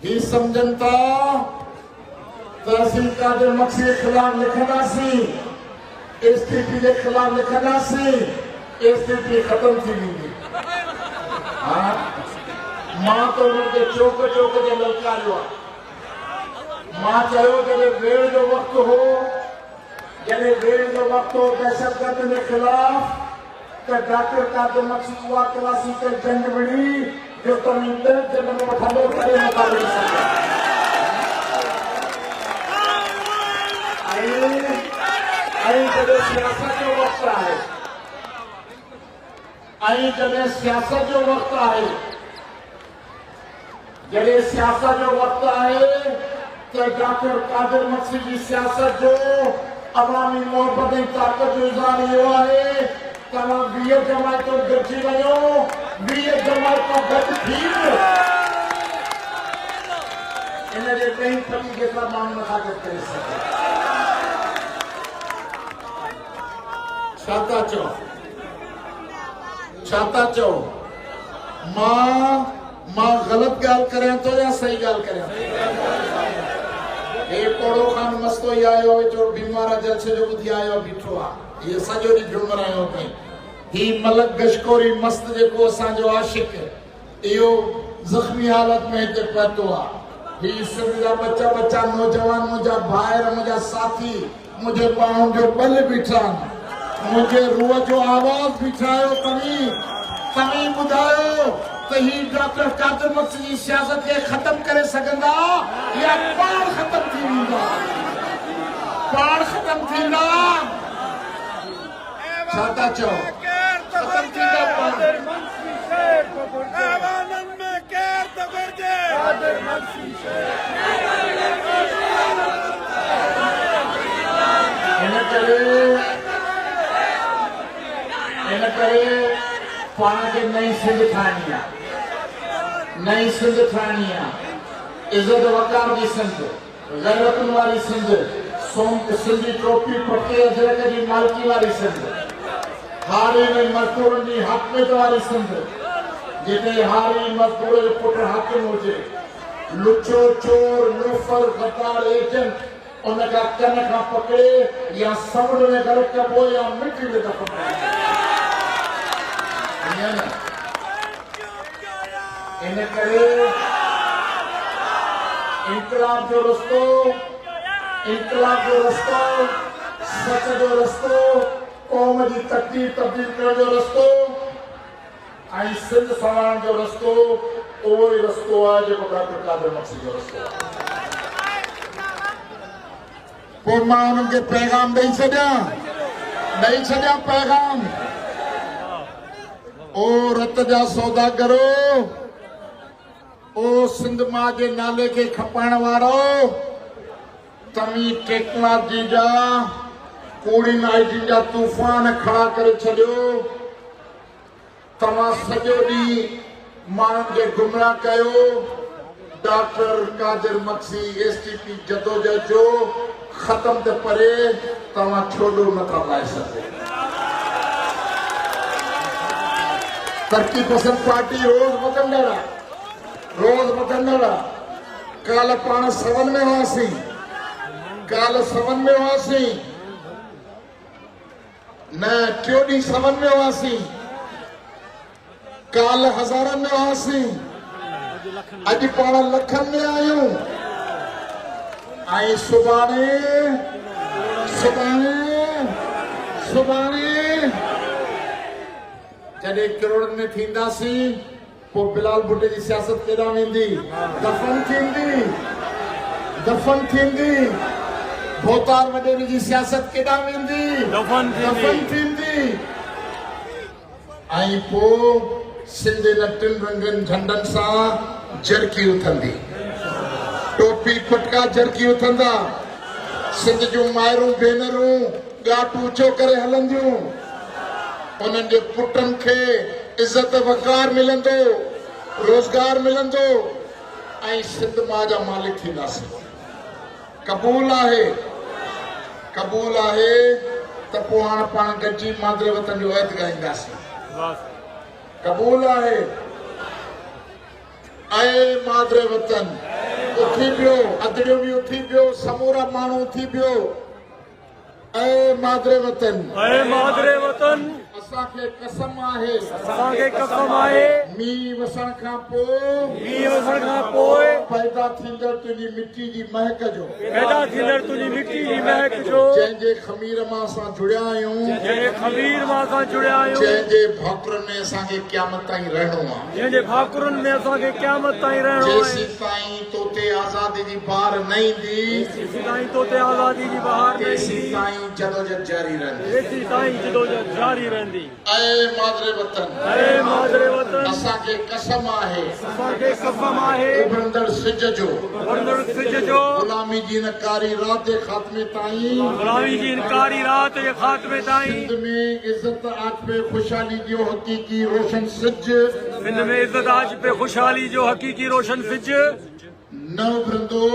ही समझन था तहसील कादिर मक्सी के खिलाफ लिखंदासीं स्थिति के खिलाफ लिखंदासीं स्थिति खत्म थी वेंदी मां तो उनके चौक चौक ते ललकारियो आहे। मां चयो जॾहिं वेड़ जो वक़्तु हो, जॾहिं वेड़ जो वक़्तु हो दहशतगर्द जे ख़िलाफ़, त डॉक्टर कादिर मक्सी उहा क्लासिकल जंग विड़ी जो तव्हीं ॾह जॻह वठंदो करे नथा विड़ी सघो। ऐं जॾहिं सियासत जो वक़्तु आहे, जॾहिं सियासत जो वक़्तु आहे, जॾहिं सियासत जो वक़्तु आहे त डॉक्टर कादिर मक्सी जी सियासत जो अवामी मोहब्बत ऐं ताक़त जो इज़हार इहो आहे। तव्हां 20 जमायतूं गॾिजी वञो, 20 जमायतूं गॾु थी इन जे ॾही फली जेतिरा माण्हू नथा गॾु करे सघनि। छा था चओ? मां ग़लत ॻाल्हि करियां थो या सही ॻाल्हि करियां थो? हे कोड़ो खान मस्तो ई आयो जो बीमार जलसे जो ॿुधी आयो बीठो आहे। ये सॼो ॾींहुं झुमरायो अथई। ही मलक गशकोरी मस्त जेको असांजो आशिक इहो ज़ख़्मी हालत में हिते पहुतो आहे। ही सिंध जा बच्चा बच्चा नौजवान मुंहिंजा भाइर मुंहिंजा साथी मुंहिंजे ॿाहुनि जो बल बीठा आहिनि, मुंहिंजे रूह जो आवाज़ बीठा आहियो। तव्हीं ॿुधायो त ही डॉक्टर कादिर मक्सी जी सियासत खे ख़तम करे सघंदा या पाण ख़तम थी वेंदा? पाण ख़तम थींदा? छा था चओ? ख़तम थींदा पाण? इन करे पाण खे नई सिंध ठाहिणी आहे, नई सिंध ठाहिणी आहे। इज़त वक़ार जी सिंध, ग़ैरतुनि वारी सिंध, सिंधी टोपी पटे अजरक जी मालिकी वारी सिंध, हारी में मज़दूरनि जी हक़मियत वारी सिंध, जिते हारी मज़दूर जो पुटु हाकिम हुजे, लुचो चोर लोफर गद्दार एजेंट उन खां कन खां पकड़े या समुंड में गरक कबो या मिटी में दफ़न। इन करे इनकलाब जो रस्तो, सच जो रस्तो, क़ौम जी तकदीर तब्दील करण जो रस्तो ऐं सिंध संवारण जो रस्तो उहो ई रस्तो आहे जेको डॉक्टर कादिर मक्सी जो रस्तो आहे। पोइ मां उन्हनि खे पैगाम ॾेई छॾियां पैगाम। ओ रत जा सौदागरो, ओ सिंध मां जे नाले खे खपाइण वारो, तव्हीं टेक्नोलॉजी जा कोडिंग आईटी जा तूफ़ान खड़ा करे छॾियो। तव्हां सॼो ॾींहुं माण्हुनि खे गुमराह कयो। डॉक्टर कादिर मक्सी एसटीपी जदोजहद जो ख़त्म ते परे तव्हां छोड़ो नथा पाए सघो। तरक़ी पसंद पार्टी रोज़ वधंदड़ आहे। काल्ह पाण 7 में हुआसीं, न टियों ॾींहुं 7 में हुआसीं, काल्ह हज़ारनि में हुआसीं, अॼु पाण लखनि में आहियूं। ऐं सुभाणे जॾहिं करोड़नि में थींदासीं पोइ बिलाल भुट्टे जी सियासत केॾां वेंदी? दफ़न थींदी। भोतार वॾेरी जी सियासत केॾां वेंदी? दफ़न थींदी। ऐं पोइ सिंध इन 3 रंगनि झंडनि सां जरकी उथंदी, टोपी पटका जरकी उथंदा। सिंध जूं माइरूं भेनरूं ॻाट ऊचो करे हलंदियूं। उन्हनि जे पुटनि खे इज़त वक़ार मिलंदो, रोज़गार मिलंदो ऐं सिंध मां जा मालिक थींदासीं। क़बूल आहे त पोइ हाणे पाण गॾिजी मादरे वतन जो ऐत ॻाईंदासीं। क़बूल आहे। ऐं मादरे वतन उथी पियो, अदड़ियो बि उथी पियो, समूरा माण्हू उथी पियो। ऐं मादरे वतन असांखे कसम आहे असांखे कसम आहे मींहुं वसण खां पोइ मींहुं वसण खां पोइ पैदा थींदड़ तुंहिंजी मिटी जी महक जो पैदा थींदड़ तुंहिंजी मिटी जी महक जो जंहिंजे खमीर मां असां जुड़िया आहियूं जंहिंजे खमीर मां असां जुड़िया आहियूं जंहिंजे भाकुरनि में असांखे क़यामत ताईं रहणो आहे जंहिंजे भाकुरनि में असांखे क़यामत ताईं रहणो जेसीं आहे ताईं तोते आज़ादी जी बहार न ईंदी जेसीं ताईं तोते आज़ादी जी बहार न तेसीं ईंदी ताईं जदोजहद जारी रहंदी तेसीं ताईं जदोजहद जारी रहंदी। ऐ मादरे वतन ऐ मादरे वतन असांखे कसम आहे असांखे कसम आहे उभरंदड़ सिज जो वरंदड़ सिज जो गुलामी जी इन कारी रात जे ख़ात्मे ताईं गुलामी जी इनकारी रात जे ख़ात्मे ताईं सिंध में इज़त आज पे खुशहाली जो हकीकी रोशन सिज सिंध में इज़त आज पे खुशहाली जो हकीकी रोशन सिज न उभरंदो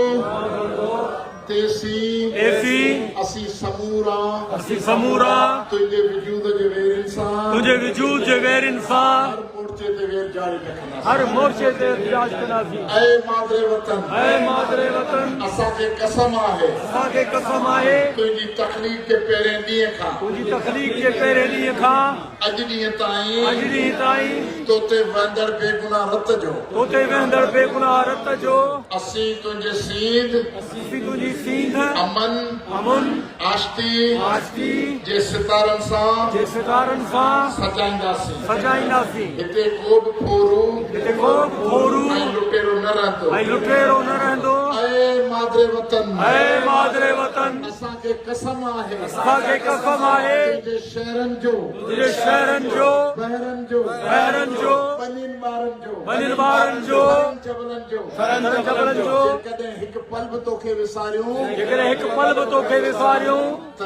तेसीं असीं समूरा असीं समूरा तुंहिंजे वजूद जे वेरनि सां तुंहिंजे वजूद जे वेरनि सां हर मोर्चे ते वेर जारी रखंदासीं। हर मोर्चे ते इतिहास कंदासीं। ऐ मादरे वतन ऐ मादरे वतन असांखे कसम आहे असांखे कसम आहे तुंहिंजी तकलीफ़ जे पहिरें ॾींहं खां तुंहिंजी तकलीफ़ जे पहिरें ॾींहं खां अॼु ॾींहं ताईं अॼु ॾींहं ताईं तोते वहंदड़ बेगुनाह रत जो तोते वहंदड़ बेगुनाह रत जो असीं तुंहिंजे सींध असीं तुंहिंजी सींध अमन अमन आश्ती जे सितारनि सां जे सितारनि सां सजाईंदासीं सजाईंदासीं। हिते को बि फोरू हिते को बि फोरू ऐं लुटेरो न रहंदो ऐं लुटेरो न रहंदो। ऐ मादरे वतन ऐ मादरे वतन असांखे कसम आहे असांखे कसम आहे तुंहिंजे शहरनि जो तुंहिंजे शहरनि जो बहरनि जो बनियुनि ॿारनि जो बनियुनि ॿारनि जो जबलनि जो सरहद जबलनि जो जेकॾहिं हिकु पल बि तोखे विसारियूं जेकॾहिं हिकु पल बि तोखे विसारियूं त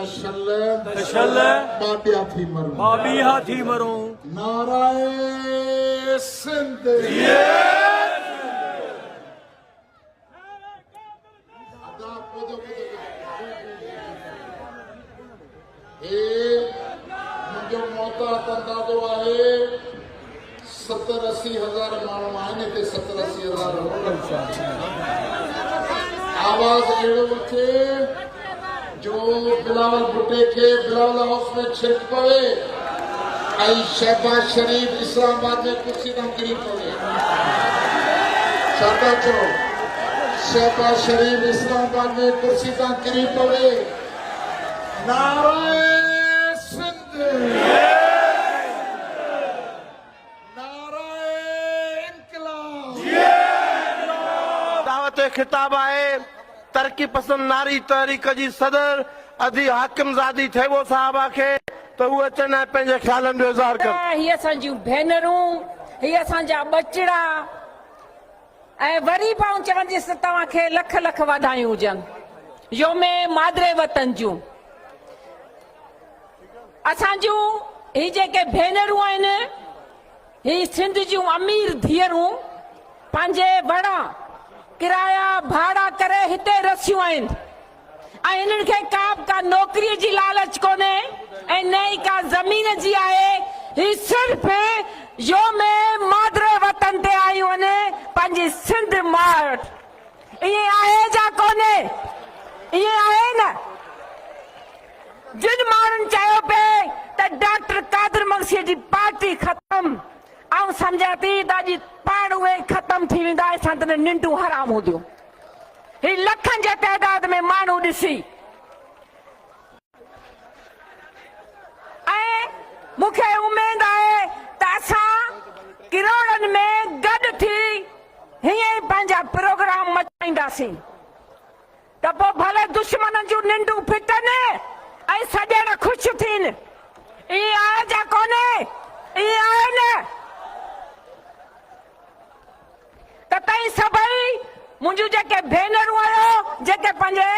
शल बाबिया थी मरूं बाबिया थी मरूं। नाराए सिंध मुंहिंजो मोहतात अंदाज़ो आहे 70-80 हज़ार माण्हू आहिनि हिते 70-80 हज़ार आवाज़ अहिड़ो अचे जो बिलावल भुट्टे खे बिलावल हाउस में छिक पवे ऐं शहबाज शरीफ इस्लामाबाद में कुर्सी तां किरी पवे। छा था चओ? शहबाज शरीफ इस्लामाबाद में कुर्सी तां किरी पवे। नाराए सिंध दावत खिताब आहे तरक़ी पसंद नारी तहरीक जी सदर अदी हाकिमज़ादी थेवो साहबा खे त उहे चवंदा पंहिंजे ख़्यालनि जो इज़हार कर। हीअ असांजूं भेनरूं हीअ असांजा बचड़ा ऐं वरी बि आऊं चवंदसि तव्हांखे लख लख वाधायूं हुजनि योमे मादरे वतन जूं। असांजूं ही जेके भेनरूं आहिनि ही सिंध जूं अमीर धीअरूं पंहिंजे वड़ा किराया भाड़ा करे हिते रसियूं आहिनि ऐं हिननि खे का नौकरीअ जी लालच कोन्हे ऐं न ई का ज़मीन जी आहे। ही सिर्फ़ योमे मादरे वतन ते आयूं आहिनि पंहिंजी सिंध मां वटि। ईअं आहे जा कोन्हे? ईअं आहे न? जिन माण्हुनि चयो पिए त डॉक्टर कादिर मक्सी जी पार्टी ख़तम ऐं सम्झां थी त अॼु पाण उहे ख़तम थी वेंदा असां त निंडूं हराम हूंदियूं। ही लखनि जे तइदाद में माण्हू ॾिसी ऐं मूंखे उमेद आहे त असां किरोड़नि में गॾु थी हीअं पंहिंजा प्रोग्राम मचाईंदासीं त पोइ भले दुश्मन जूं निंडूं फिटनि ऐं सॼण ख़ुशि थियनि। ईअं आहे जा कोन्हे? ईअं आहे न? त तई सभई मुंहिंजूं जेके भेनरूं आहियो जेके पंहिंजे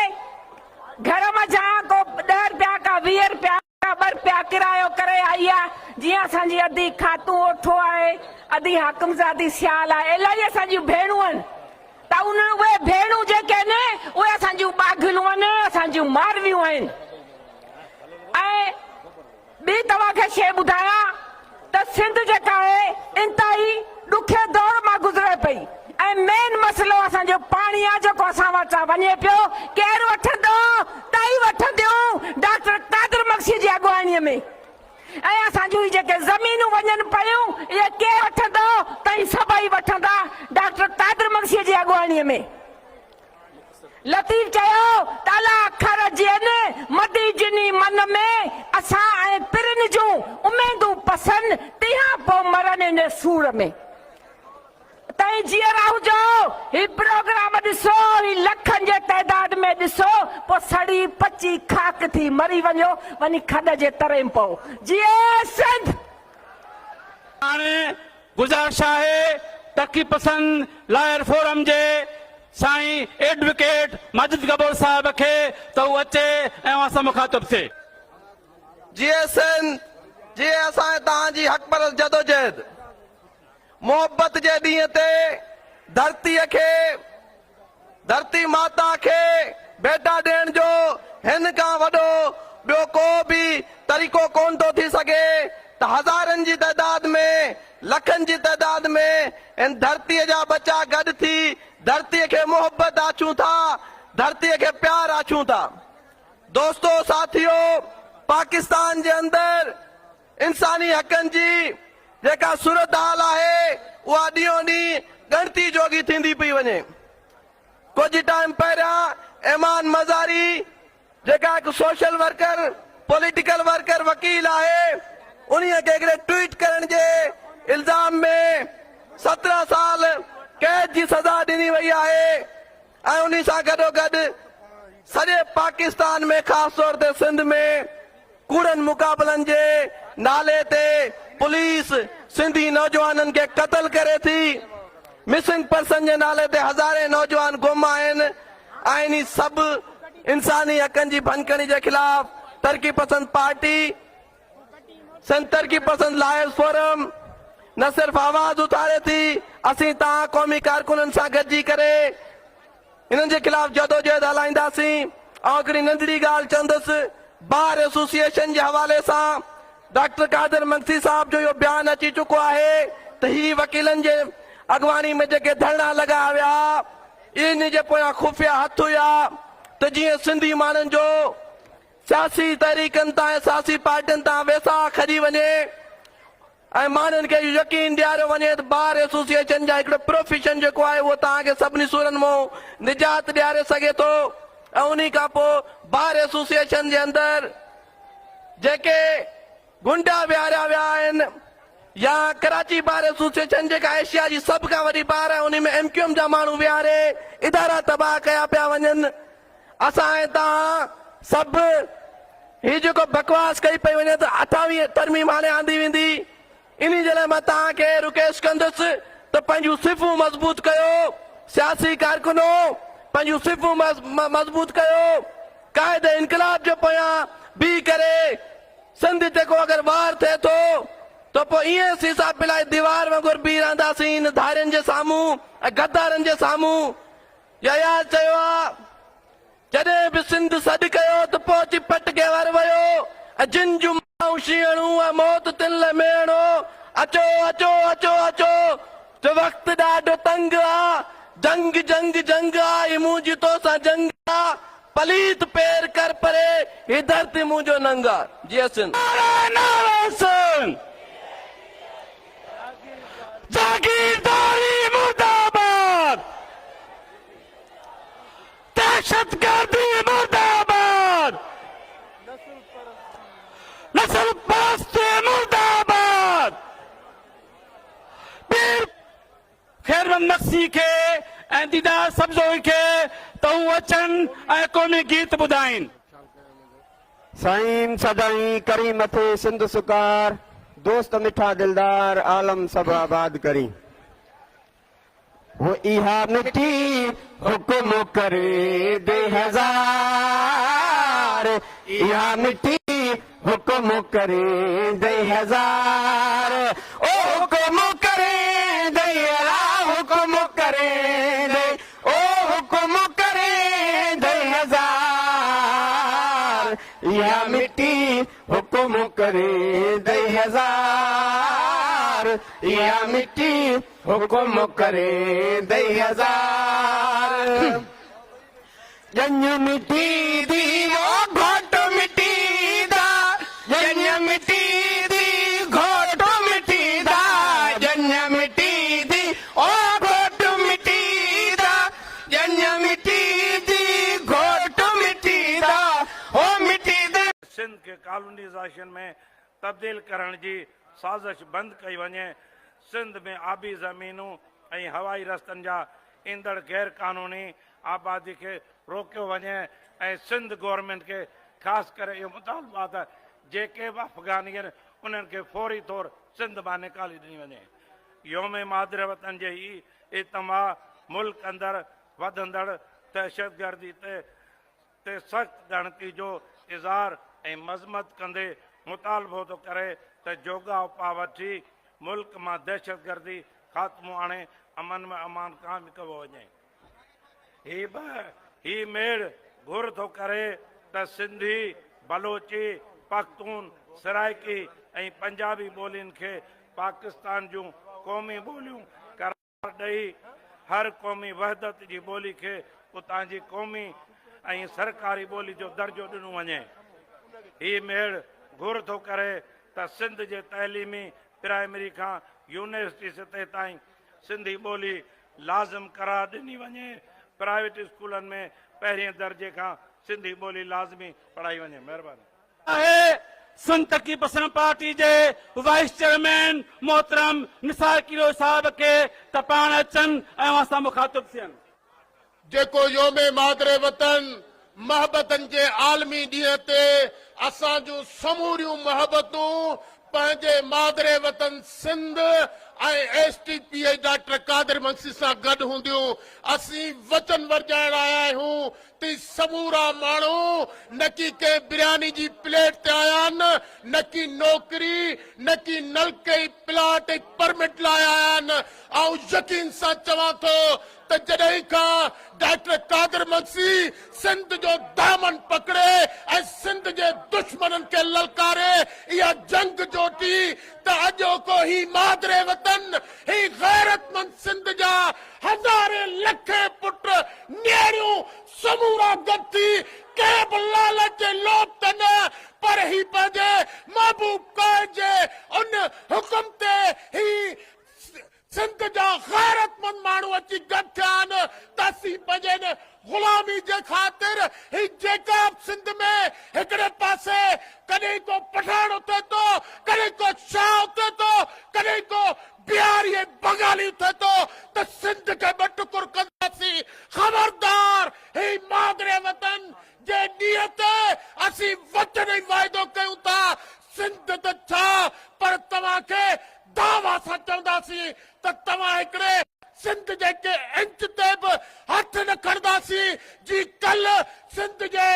घर मथां को 10 रुपया का 20 रुपया का 2 रुपया किरायो करे आई आहे। जीअं असांजी अधी खातू ओठो आहे अधी हाकिमज़ादी सियाल आहे इलाही असांजूं भेणूं आहिनि त उहे भेणूं जेके आहिनि उहे असांजूं बाघिलूं आहिनि असांजूं मारवियूं आहिनि। ऐं ॿी तव्हांखे शइ ॿुधायां त सिंध जेका आहे इंतहाई ॾुखे दौर मां गुज़रे पई ऐं मेन मसइलो असांजो पाणी आहे जेको असां वटां वञे पियो। केरु वठंदो? तई वठंदियूं डॉक्टर कादिर मक्सी जी अॻुवाणीअ में। ऐं असांजूं जेके ज़मीनूं वञनि पियूं इहे केरु वठंदो? तई सभई वठंदा डॉक्टर कादिर मक्सीअ जी अॻुवाणीअ में। लतीफ़ चयो ताला अखर जियनि मदी जिनी मन में असां ऐं पिरनि जूं उमेदूं पसंदि तिहां पोइ मरनि इन सूर में। तई जीअं हुजो ही प्रोग्राम ॾिसो, ही लखनि जे तइदाद में ॾिसो, पोइ सड़ी पची खाक थी मरी वञो, वञी खॾ जे तरे में पओ। जीअं सिंध हाणे गुज़ारिश आहे तरक़ी पसंद लायर फोरम जे साईं एडवोकेट माजिद गबोर साहब खे त उहो अचे ऐं असां मुखातिब थिए। जीअं सिंध, जीअं असां तव्हांजी हक़ परस्त जदोजहद मोहब्बत जे ॾींहं ते धरतीअ खे, धरती माता खे बेटा ॾियण जो हिन खां वॾो ॿियो को बि तरीक़ो कोन थो थी सघे त हज़ारनि जी तइदाद में, लखनि जी तइदाद में इन धरतीअ जा बचा गॾु थी धरतीअ खे मोहब्बत आचूं था, धरतीअ खे प्यार आचूं था। दोस्तो साथियो, पाकिस्तान जे अंदरि इंसानी हक़नि जी जेका सूरत हाल आहे उहा ॾींहों ॾींहुं ॻणती जोगी थींदी पई वञे। कुझु टाइम पहिरियां इमान मज़ारी जेका हिकु सोशल वर्कर, पॉलिटिकल वर्कर, वकील आहे, उन्हीअ खे हिकिड़े ट्वीट करण जे इल्ज़ाम में 17 साल कैद जी सज़ा ॾिनी वई आहे ऐं उन्ही सां गॾोगॾु सॼे पाकिस्तान में ख़ासि तौर ते सिंध में कूड़नि मुक़ाबलनि जे नाले ते पुलिस सिंधी नौजवाननि खे क़तल करे थी। मिसिंग पर्सन जे नाले ते हज़ारे नौजवान गुम आहिनि ऐं इन सभु इंसानी हक़नि जी भनकड़ी जे ख़िलाफ़ तरक़ी पसंद पार्टी, सिंध तरक़ी पसंद लायर्स फोरम न सिर्फ़ आवाज़ उथारे थी, असीं तव्हां क़ौमी कारकुननि सां गॾिजी करे इन्हनि जे ख़िलाफ़ जदोजहद हलाईंदासीं। ऐं हिकिड़ी नंढड़ी ॻाल्हि चवंदुसि, बार एसोसिएशन जे हवाले सां डॉक्टर कादिर मक्सी साहब जो इहो बयान अची चुको आहे त ही वकीलनि जे अॻुवाणी में जेके धरना लॻाया विया इन जे पोयां खुफ़िया हथ हुया त जीअं सिंधी माण्हुनि जो सियासी तहरीकनि तां ऐं सियासी पार्टियुनि तां वेसा खजी वञे ऐं माण्हुनि खे यकीन ॾियारियो वञे त बार एसोसिएशन जा हिकिड़ो प्रोफेशन जेको आहे उहो तव्हांखे सभिनी सूरनि मां निजात ॾियारे सघे थो। ऐं उन खां पोइ बार एसोसिएशन जे अंदरि जेके गुंडा विहारिया विया आहिनि या कराची बार एसोसिएशन जेका एशिया जी सभ खां वॾी बार आहे उन में MQM जा माण्हू विहारे इदारा तबाह कया पिया वञनि। असां ऐं तव्हां सभु ही जेको बकवास कई पई वञे त 28 तरमीम हाणे आंदी वेंदी, इन जे लाइ मां तव्हांखे रिक्वेस्ट कंदुसि त पंहिंजूं सिफ़ूं मज़बूत कयो, सियासी कारकुनो पंहिंजूं सिफ़ूं मज़बूत कयो, क़ाइदे इनकलाब जे पोयां बीह करे सिंध जेको अगरि वार थिए थो त पोइ ईअं सीसा पिलाए दीवार वांगुरु बीह रहंदासीं इन धारियुनि जे साम्हूं ऐं गद्दारनि जे साम्हूं। यार चयो आहे जॾहिं बि सिंध सॾु कयो त पोइ अची पट के वर वियो ऐं जिन जूं माऊं शीअणूं ऐं मौत तिन लाइ मेणो, अचो अचो अचो अचो जो वक़्तु ॾाढो तंग आहे, जंग जंग जंग आहे, मुंहिंजी तोसां जंग आहे, पलीत पैर कर परे ही धरती मुंहिंजो नंगा। जी सिंध जागीरदारी मुर्दाबाद, दहशतगर्दी मुर्दाबाद, नस्ल परस्ती मुर्दाबाद। पीर खैरमंद मक्सी खे ऐं दीदार सब्ज़ोई खे त हू अचनि ऐं क़ौमी गीत ॿुधाइनि। साईं सदाई करी मथे सिंध सुकार, दोस्त मिठा दिलदार आलम सब आबाद करी। वो इहा मिट्टी हुक्म करे दे हजार, इहा मिट्टी हुक्म करे दे हजार, ओ हुक्म करे दे, हुक्म करे दे, ओ हुक्म करे दे हजार, इहा मिट्टी हुक्म करे दे हजार, इहा मिट्टी हुक्म करे दे हजार। जंज मिट्टी दी वो घोट मिट्टी दा, जंज मिट्टी सिंध के कॉलोनाइज़ेशन में तब्दील करण जी साज़िश बंद कई वञे। सिंध में आबी ज़मीनूं ऐं हवाई रस्तनि जा ईंदड़ गैर कानूनी आबादी खे रोकियो वञे ऐं सिंध गवर्नमेंट खे ख़ासि करे इहो मुतालबो आहे त जेके बि अफ़गानी आहिनि उन्हनि खे फौरी तौर सिंध मां निकाली ॾिनी वञे। योम मादर वतन जे ई इज्तिमा मुल्क अंदरि वधंदड़ दहशतगर्दी ते सख़्तु ॻणती जो इज़हार ऐं मज़म्मत कंदे मुतालबो थो करे त जोगा उपा वठी मुल्क मां दहशतगर्दी ख़ात्मो आणे अमन में अमान कायम कयो वञे। ही मेड़ घुर थो करे त सिंधी बलोची पख्तून सराइकी ऐं पंजाबी ॿोलियुनि खे पाकिस्तान जूं क़ौमी ॿोलियूं करार ॾेई हर क़ौमी वहदत जी ॿोली खे उतां जी क़ौमी ऐं सरकारी ॿोली जो दर्जो ॾिनो वञे। ही मेड़ घुर थो करे त सिंध जे तइलीमी प्राइमरी खां यूनिवर्सिटी सतह ताईं सिंधी ॿोली लाज़िम करार ॾिनी वञे। प्राइवेट स्कूलनि में पहिरें दर्जे खां सिंधी ॿोली लाज़मी पढ़ाई वञे। महिरबानी। सिंध तरक़ी पसंद पार्टी जे वाइस चेयरमैन मोहतरम निसार किरो साहब खे त पाण अचनि ऐं असां मुखातिब थियनि। जेको योमे मादरे वतन मोहब्बतनि जे आलमी ॾींहं ते असां जूं समूरियूं मोहब्बतूं पंहिंजे मादरे वतन सिंध ऐं STP डॉक्टर कादिर मंसी सां गॾु हूंदियूं। असीं वचन वरजाइण आया आहियूं त समूरा माण्हू न की के बिरयानी जी प्लेट ते आया आहिनि, न की नौकरी, न की नलके प्लाट परमिट लाइ आया आहिनि। ऐं यकीन सां चवां थो त जॾहिं खां डॉक्टर कादिर मंसी सिंध जो दामन पकड़े ऐं सिंध जे दुश्मननि खे ललकारे इहा जंग जोटी त अॼोको ही मादरे वतन ही गैरतमंद सिंध जा हज़ारे लखे पुट नेरियूं समूरा गॾु थी कंहिं बि लालच जे लोभ त न पर ही पंहिंजे महबूब कायद जे उन हुकुम ते ही सिंध जा गैरतमंद माण्हू अची गॾु थिया आहिनि त असीं पंहिंजे गुलामी जे ख़ातिर ही जेका सिंध में हिकिड़े पासे कॾहिं को पठान उथे थो, कॾहिं को शाह उथे थो, कॾहिं को बिहारी ऐं बंगाली उथे थो त सिंध खे ॿ टुकुर कंदासीं। ख़बरदार ही मादरे वतन जे ॾींहं ते असीं वचन ऐं वाइदो कयूं था सिंध त छा पर तव्हांखे दावा सां चवंदासीं त तव्हां हिकिड़े सिंध जेके इंच ते बि हथ न खणंदासीं। जी कल सिंध जे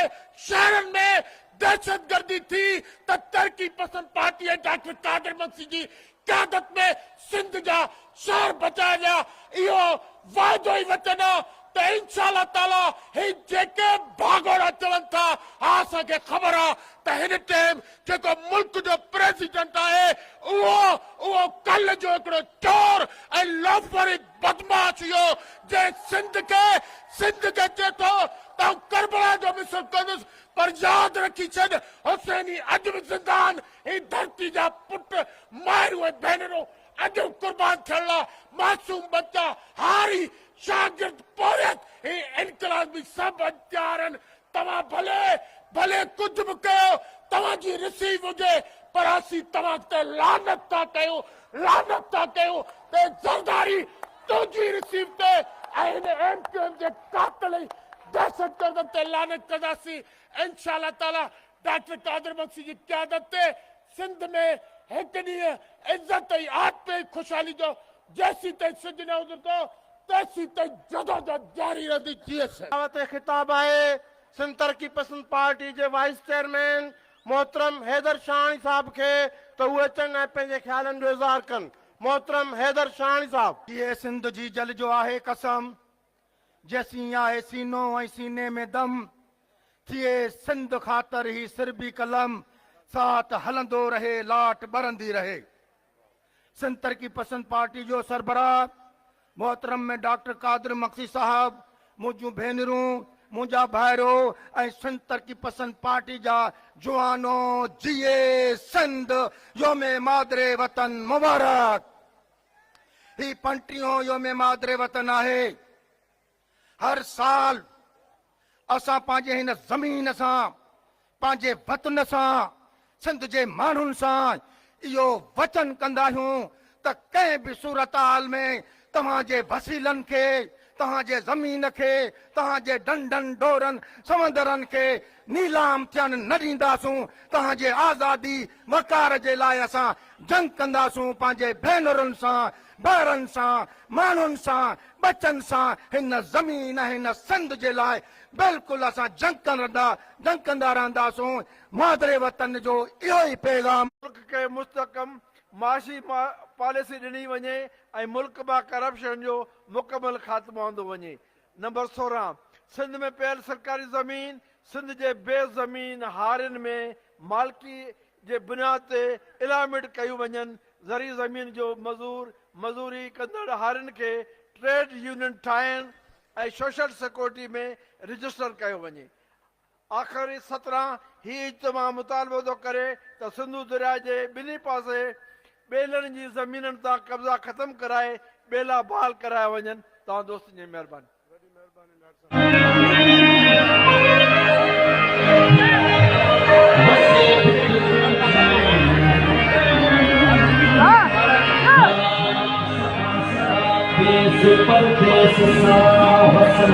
शहरनि में दहशतगर्दी थी त तरक़ी पसंद पार्टी ऐं डॉक्टर कादिर मंसी जी क़यादत में सिंध जा शहर बचाया विया। इहो वाइदो ई वचन आहे त इंशाअल्लाह ताला ही जेके भागोड़ा चवनि था हा असांखे ख़बर आहे त हिन टाइम जेको मुल्क जो प्रेसिडेंट आहे उहो कल जो हिकिड़ो चोर ऐं लोफरी बदमाश हुयो जे सिंध खे चए थो त करबला जो मिसल कंदुसि पर यादि रखी छॾ हुसैनी अॼु बि ज़िंदान ही धरती जा पुट माइरूं ऐं भेनरूं अॼु कुर्बान थियल मासूम बच्चा हारी शागिर्द पोरियत ही इनकलाबी सभु तयार आहिनि। तव्हां भले कुझु बि कयो तव्हांजी रिसीव हुजे पर असीं तव्हां ते लानत था कयूं ते ज़रदारी तुंहिंजी रिसीव ते ऐं हिन MQM जे कातिल दहशतगर्दनि ते लानत कंदासीं। इंशाअल्लाह ताला डॉक्टर कादिर मंसी जी क़यादत ते सिंध में हिकु ॾींहुं इज़त ऐं आत्म ऐं ख़ुशहाली जो जैसी ताईं सिज न उजंदो तैसी ताईं जदोजहद जारी रहंदी। दावत खिताब आहे सिंध तरक़ी पसंद पार्टी जे वाइस चेयरमैन मोहतरम हैदर शाहणी साहब खे त उहे अचनि ऐं पंहिंजे ख़्यालनि जो इज़हार कनि। मोहतरम हैदर शाहणी साहब। ये सिंध जी जल जो आहे कसम जैसी आहे सीनो ऐं सीने में दम थिए सिंध ख़ातिर ही सिर बि कलम साथ हलंदो रहे लाट ॿरंदी रहे। सिंध तरक़ी पसंद पार्टी जो सरबराह मोहतरम में डॉक्टर कादिर मंसी साहब, मुंहिंजूं भेनरूं, मुंहिंजा भाइरो ऐं सिंध तरक़ी पसंद पार्टी जा जुवानो जिए सिंध योमे मादरे वतन मुबारक। ही 35 योमे मादरे वतन आहे। हर साल असां पंहिंजे हिन ज़मीन सां पंहिंजे वतन सां सिंध जे माण्हुनि सां इहो वचन कंदा आहियूं त कंहिं बि सूरत हाल में तव्हांजे वसीलनि खे तव्हांजे ज़मीन खे तव्हांजे डंडनि डोरनि समंदरनि खे नीलाम थियण न ॾींदासूं। तव्हांजे आज़ादी वकार जे लाइ असां जंग कंदासूं पंहिंजे भेनरुनि सां ॿारनि सां माण्हुनि सां बचनि सां हिन ज़मीन हिन सिंध जे लाइ बिल्कुलु असां जंग कंदा रहंदासूं। मादरे वतन जो इहो ई पैगाम मुल्क खे मुस्तकम माशी पॉलिसी ॾिनी वञे ऐं मुल्क मां करप्शन जो मुकमल ख़ात्मो आंदो वञे। नंबर 16 सिंध में पियल सरकारी ज़मीन सिंध जे बेज़मीन हारियुनि में मालिकी जे बुनियाद ते इलामिट कयूं वञनि। ज़री ज़मीन जो मज़ूरी कंदड़ हारियुनि खे ट्रेड यूनियन ठाहिनि ऐं सोशल सिक्योरिटी में रजिस्टर कयो वञे। आख़िरी 17 ही इज्तिमा मुतालबो थो करे त सिंधु दरिया जे ॿिन्ही पासे ॿेलनि जी ज़मीननि तां कब्ज़ा ख़तमु कराए ॿेला बहाल कराया वञनि। तव्हां दोस्तनि जी महिरबानी। देश परदेश सां वसन